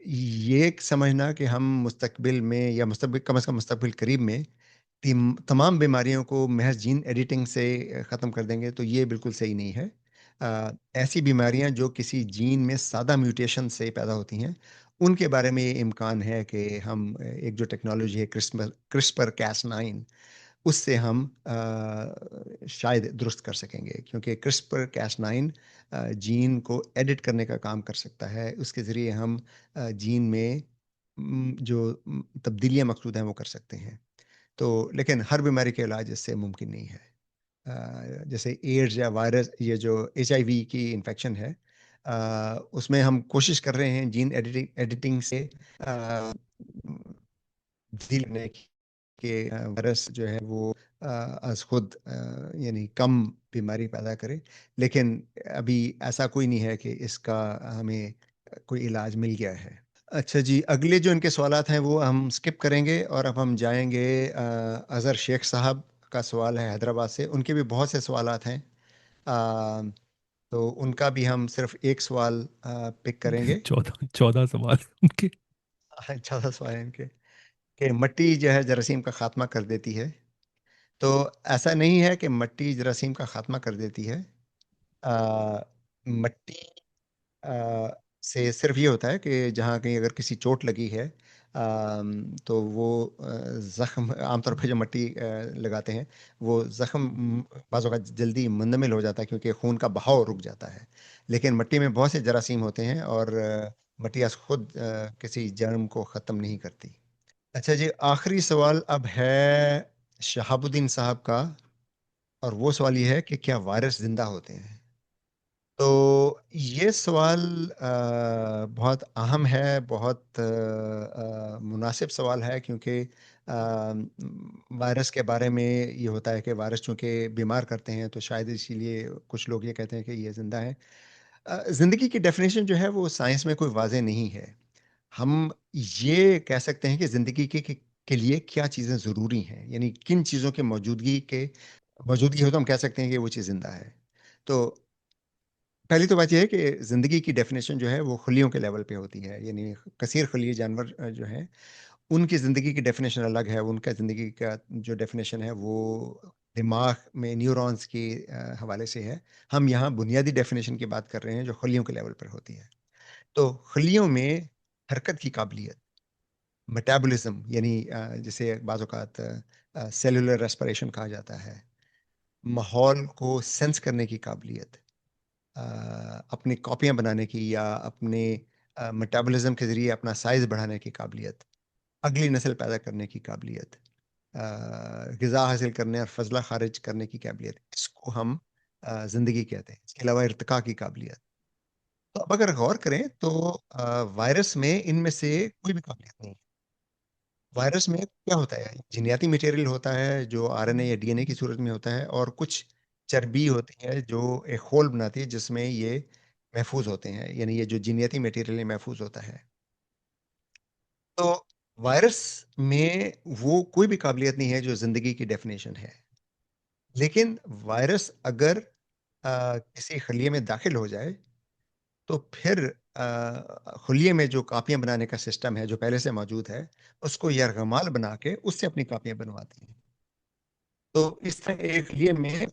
یہ سمجھنا کہ ہم مستقبل میں یا مستقبل کم از کم مستقبل قریب میں تمام بیماریوں کو محض جین ایڈیٹنگ سے ختم کر دیں گے، تو یہ بالکل صحیح نہیں ہے۔ ایسی بیماریاں جو کسی جین میں سادہ میوٹیشن سے پیدا ہوتی ہیں، ان کے بارے میں یہ امکان ہے کہ ہم ایک جو ٹیکنالوجی ہے کرسپر Cas9، اس سے ہم شاید درست کر سکیں گے، کیونکہ کرسپر Cas9 جین کو ایڈٹ کرنے کا کام کر سکتا ہے۔ اس کے ذریعے ہم جین میں جو تبدیلیاں مقصود ہیں وہ کر سکتے ہیں۔ تو لیکن ہر بیماری کا علاج اس سے ممکن نہیں ہے. جیسے ایڈز یا وائرس، یہ جو HIV کی انفیکشن ہے، اس میں ہم کوشش کر رہے ہیں جین ایڈیٹنگ سے ڈیل کرنے کی، کہ وائرس جو ہے وہ از خود یعنی کم بیماری پیدا کرے، لیکن ابھی ایسا کوئی نہیں ہے کہ اس کا ہمیں کوئی علاج مل گیا ہے. اچھا جی، اگلے جو ان کے سوالات ہیں وہ ہم سکپ کریں گے، اور اب ہم جائیں گے اظہر شیخ صاحب کا سوال ہے حیدرآباد سے. ان کے بھی بہت سے سوالات ہیں، آ، تو ان کا بھی ہم صرف ایک سوال پک کریں گے. 14 سوال ان کے. اچھا سا سوال ہے ان کے، کہ مٹی جو ہے جراثیم کا خاتمہ کر دیتی ہے. تو ایسا نہیں ہے کہ مٹی جراثیم کا خاتمہ کر دیتی ہے. مٹی سے صرف یہ ہوتا ہے کہ جہاں کہیں اگر کسی چوٹ لگی ہے، تو وہ زخم، عام طور پہ جو مٹی لگاتے ہیں وہ زخم بعض اوقات جلدی مندمل ہو جاتا ہے کیونکہ خون کا بہاؤ رک جاتا ہے. لیکن مٹی میں بہت سے جراثیم ہوتے ہیں، اور مٹی از خود کسی جرم کو ختم نہیں کرتی. اچھا جی، آخری سوال اب ہے شہاب الدین صاحب کا، اور وہ سوال یہ ہے کہ کیا وائرس زندہ ہوتے ہیں؟ تو یہ سوال بہت اہم ہے، بہت مناسب سوال ہے، کیونکہ وائرس کے بارے میں یہ ہوتا ہے کہ وائرس چونکہ بیمار کرتے ہیں، تو شاید اسی لیے کچھ لوگ یہ کہتے ہیں کہ یہ زندہ ہیں. زندگی کی ڈیفینیشن جو ہے وہ سائنس میں کوئی واضح نہیں ہے. ہم یہ کہہ سکتے ہیں کہ زندگی کے لیے کیا چیزیں ضروری ہیں، یعنی کن چیزوں کے موجودگی ہو تو ہم کہہ سکتے ہیں کہ وہ چیز زندہ ہے. تو پہلی تو بات یہ ہے کہ زندگی کی ڈیفینیشن جو ہے وہ خلیوں کے لیول پہ ہوتی ہے، یعنی کثیر خلیے جانور جو ہیں ان کی زندگی کی ڈیفینیشن الگ ہے. ان کا زندگی کا جو ڈیفینیشن ہے وہ دماغ میں نیورونز کے حوالے سے ہے. ہم یہاں بنیادی ڈیفینیشن کی بات کر رہے ہیں جو خلیوں کے لیول پر ہوتی ہے. تو خلیوں میں حرکت کی قابلیت، میٹابولزم، یعنی جسے بعض اوقات سیلولر ریسپریشن کہا جاتا ہے، ماحول کو سینس کرنے کی قابلیت، اپنی کاپیاں بنانے کی یا اپنے میٹابولزم کے ذریعے اپنا سائز بڑھانے کی قابلیت، اگلی نسل پیدا کرنے کی قابلیت، غذا حاصل کرنے اور فضلہ خارج کرنے کی قابلیت، اس کو ہم زندگی کہتے ہیں. اس کے علاوہ ارتقاء کی قابلیت. تو اب اگر غور کریں تو وائرس میں ان میں سے کوئی بھی قابلیت نہیں ہے. وائرس میں کیا ہوتا ہے؟ جینیاتی میٹیریل ہوتا ہے جو RNA یا DNA کی صورت میں ہوتا ہے، اور کچھ چربی ہوتی ہے جو ایک خول بناتی ہے جس میں یہ محفوظ ہوتے ہیں، یعنی یہ جو جینیاتی میٹیریل ہے محفوظ ہوتا ہے. تو وائرس میں وہ کوئی بھی قابلیت نہیں ہے جو زندگی کی ڈیفینیشن ہے. لیکن وائرس اگر کسی خلیے میں داخل ہو جائے تو پھر خلیے میں جو کاپیاں بنانے کا سسٹم ہے جو پہلے سے موجود ہے، اس کو یرغمال بنا کے اس سے اپنی کاپیاں بنواتی ہیں. تو اس طرح ایک خلیے میں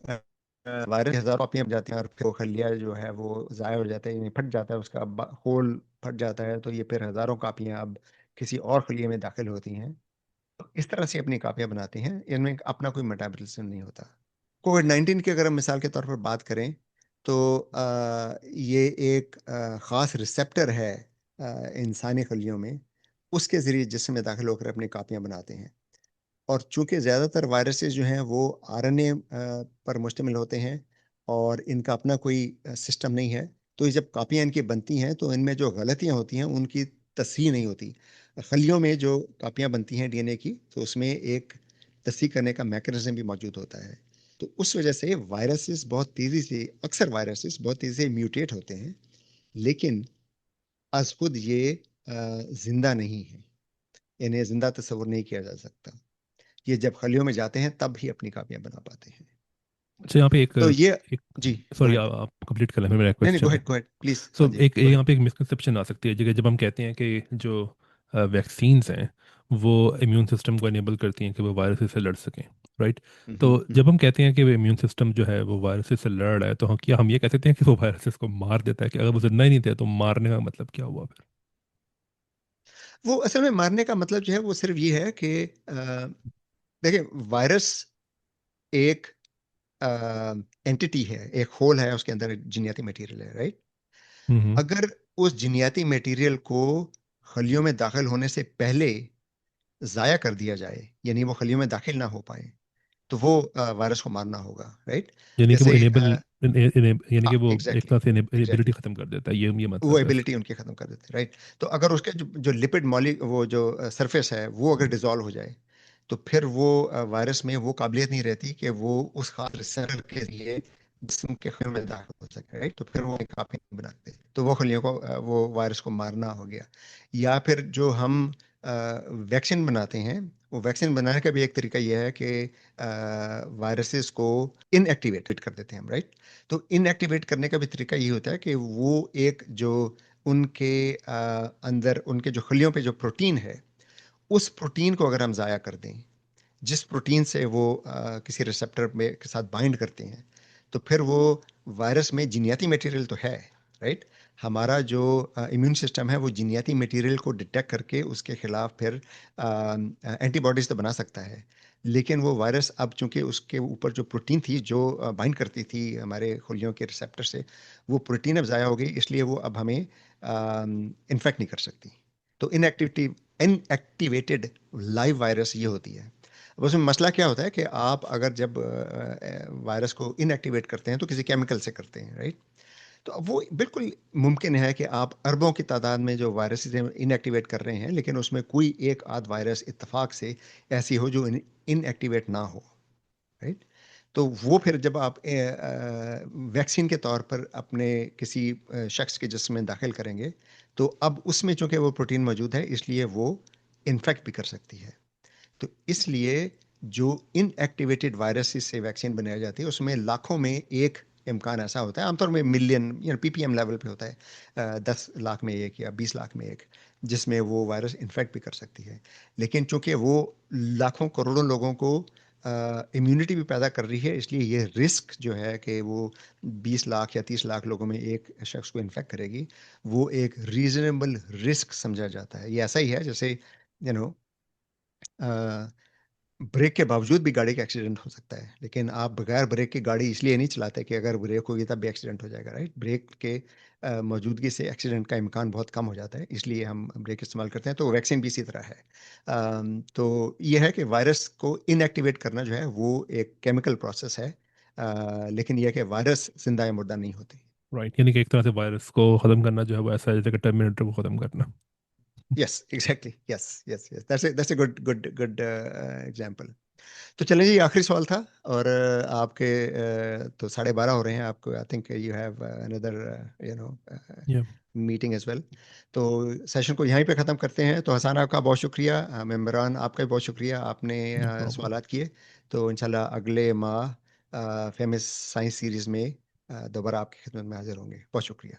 وائرس ہزاروں کاپیاں بن جاتی ہیں، اور پھر وہ خلیہ جو ہے وہ ضائع ہو جاتا ہے، یعنی پھٹ جاتا ہے، اس کا خول پھٹ جاتا ہے. تو یہ پھر ہزاروں کاپیاں اب کسی اور خلیے میں داخل ہوتی ہیں، تو اس طرح سے اپنی کاپیاں بناتی ہیں. ان میں اپنا کوئی میٹابولزم نہیں ہوتا. کووڈ 19 کی اگر ہم مثال کے طور پر بات کریں تو یہ ایک خاص ریسیپٹر ہے انسانی خلیوں میں، اس کے ذریعے جسم میں داخل ہو کر اپنی کاپیاں بناتے ہیں. اور چونکہ زیادہ تر وائرسز جو ہیں وہ RNA پر مشتمل ہوتے ہیں اور ان کا اپنا کوئی سسٹم نہیں ہے، تو یہ جب کاپیاں ان کی بنتی ہیں تو ان میں جو غلطیاں ہوتی ہیں ان کی تصحیح نہیں ہوتی. خلیوں میں جو کاپیاں بنتی ہیں DNA کی، تو اس میں ایک تصحیح کرنے کا میکانزم بھی موجود ہوتا ہے. تو اس وجہ سے وائرسز بہت تیزی سے، اکثر وائرسز بہت تیزی سے میوٹیٹ ہوتے ہیں، لیکن از خود یہ زندہ نہیں ہے، یعنی زندہ تصور نہیں کیا جا سکتا. یہ جب خلیوں میں جاتے ہیں تب ہی اپنی کاپیاں بنا پاتے ہیں. اچھا، یہاں پہ تو یہ ایک جی گو سوری، ہیڈ. آپ کمپلیٹ کر لیں، میرا نہیں نہیں، گو کوشچن ہے. Head go head please. So ہاں جی ایک گو ہیڈ. یہاں پہ ایک مسکنسیپشن آ سکتی ہے جب ہم کہتے ہیں کہ جو ویکسینز ہیں وہ امیون سسٹم کو انیبل کرتی ہیں کہ وہ وائرس سے لڑ سکیں، رائٹ؟ تو جب ہم کہتے ہیں کہ وہ امیون سسٹم جو ہے وہ وائرس سے لڑ رہا ہے، تو کیا ہم یہ کہہ سکتے ہیں کہ وہ وائرس کو مار دیتا ہے؟ کہ اگر وہ زندہ ہی نہیں تھے تو مارنے کا مطلب کیا ہوا پھر؟ وہ اصل میں مارنے کا مطلب جو ہے وہ صرف یہ ہے کہ دیکھیں، وائرس ایک اینٹی ہے، ایک ہول ہے، اس کے اندر جینیاتی میٹیریل ہے، رائٹ؟ ہوں اگر اس جینیاتی میٹیریل کو خلیوں میں داخل ہونے سے پہلے ضائع کر دیا جائے، یعنی وہ خلیوں میں داخل نہ ہو پائیں، تو وہ وائرس کو مارنا ہوگا، رائٹ؟ یعنی کہ وہ جیسے انیبل، یعنی کہ وہ ایک ایگزیکٹلی طرح سے ایگزیکٹلی انیبلٹی ختم کر دیتا ہے، یہ وہ مطلب ہے اس ایبلٹی کا. ان کی ختم کر دیتے ہیں، رائٹ؟ تو اگر اس کے جو لپڈ مولی وہ جو سرفیس ہے وہ اگر ڈیزالو ہو جائے، تو پھر وہ وائرس میں وہ قابلیت نہیں رہتی کہ وہ اس خاص ریسپٹر کے لیے جسم کے خلیوں میں داخل ہو سکے، رائٹ؟ تو پھر وہ ایک کافی نہیں بناتے، تو وہ خلیوں کو وہ وائرس کو مارنا ہو گیا. یا پھر جو ہم ویکسین بناتے ہیں، وہ ویکسین بنانے کا بھی ایک طریقہ یہ ہے کہ وائرسز کو ان ایکٹیویٹ کر دیتے ہیں ہم، رائٹ؟ تو ان ایکٹیویٹ کرنے کا بھی طریقہ یہ ہوتا ہے کہ وہ ایک جو ان کے اندر ان کے جو خلیوں پہ جو پروٹین ہے، اس پروٹین کو اگر ہم ضائع کر دیں، جس پروٹین سے وہ کسی ریسپٹر میں کے ساتھ بائنڈ کرتے ہیں، تو پھر وہ وائرس میں جینیاتی میٹیریل تو ہے، رائٹ؟ ہمارا جو امیون سسٹم ہے وہ جینیاتی میٹیریل کو ڈیٹیکٹ کر کے اس کے خلاف پھر اینٹی باڈیز تو بنا سکتا ہے. لیکن وہ وائرس اب چونکہ اس کے اوپر جو پروٹین تھی جو بائنڈ کرتی تھی ہمارے خلیوں کے ریسپٹر سے، وہ پروٹین اب ضائع ہو گئی، اس لیے وہ اب ہمیں انفیکٹ نہیں کر سکتی. تو ان ایکٹیویٹڈ لائیو وائرس یہ ہوتی ہے. اب اس میں مسئلہ کیا ہوتا ہے کہ آپ اگر جب وائرس کو ان ایکٹیویٹ کرتے ہیں تو کسی کیمیکل سے کرتے ہیں، رائٹ؟ تو اب وہ بالکل ممکن ہے کہ آپ اربوں کی تعداد میں جو وائرسز ان ایکٹیویٹ کر رہے ہیں، لیکن اس میں کوئی ایک آدھ وائرس اتفاق سے ایسی ہو جو ان ایکٹیویٹ نہ ہو، رائٹ؟ تو وہ پھر جب آپ ویکسین کے طور پر اپنے کسی شخص کے جسم میں داخل کریں گے، تو اب اس میں چونکہ وہ پروٹین موجود ہے، اس لیے وہ انفیکٹ بھی کر سکتی ہے. تو اس لیے جو ان ایکٹیویٹڈ وائرسز سے ویکسین بنائی جاتی ہے، اس میں لاکھوں میں ایک امکان ایسا ہوتا ہے، عام طور میں ملین پی پی ایم لیول پہ ہوتا ہے، 10 لاکھ میں ایک یا 20 لاکھ میں ایک، جس میں وہ وائرس انفیکٹ بھی کر سکتی ہے. لیکن چونکہ وہ لاکھوں کروڑوں لوگوں کو امیونٹی بھی پیدا کر رہی ہے، اس لیے یہ رسک جو ہے کہ وہ 20 لاکھ یا 30 لاکھ لوگوں میں ایک شخص کو انفیکٹ کرے گی، وہ ایک ریزنیبل رسک سمجھا جاتا ہے. یہ ایسا ہی ہے جیسے یو نو بریک کے باوجود بھی گاڑی کا ایکسیڈنٹ ہو سکتا ہے، لیکن آپ بغیر بریک کی گاڑی اس لیے نہیں چلاتے کہ اگر بریک ہوگی تب بھی ایکسیڈنٹ ہو جائے گا، رائٹ؟ بریک کے موجودگی سے ایکسیڈنٹ کا امکان بہت کم ہو جاتا ہے، اس لیے ہم بریک استعمال کرتے ہیں. تو ویکسین بھی اسی طرح ہے. تو یہ ہے کہ وائرس کو ان ایکٹیویٹ کرنا جو ہے وہ ایک کیمیکل پروسیس ہے، لیکن یہ ہے کہ وائرس زندہ یا مردہ نہیں ہوتے. رائٹ، یعنی کہ ایک طرح سے وائرس کو ختم کرنا جو ہے وہ ایسا ہے جیسے کہ ٹرمینیٹر کو ختم کرنا. Yes exactly, yes yes yes, that's a good good good example. تو چلیں جی، آخری سوال تھا، اور آپ کے تو 12:30 ہو رہے ہیں، آپ کو آئی تھنک یو ہیو اندر you know Yeah, meeting as well. تو سیشن کو یہیں پہ ختم کرتے ہیں. تو حسان آپ کا بہت شکریہ، ممبران آپ کا بھی بہت شکریہ، آپ نے no problem. سوالات کیے. تو انشاءاللہ اگلے ماہ فیمس سائنس سیریز میں دوبارہ آپ کی خدمت میں حاضر ہوں گے. بہت شکریہ.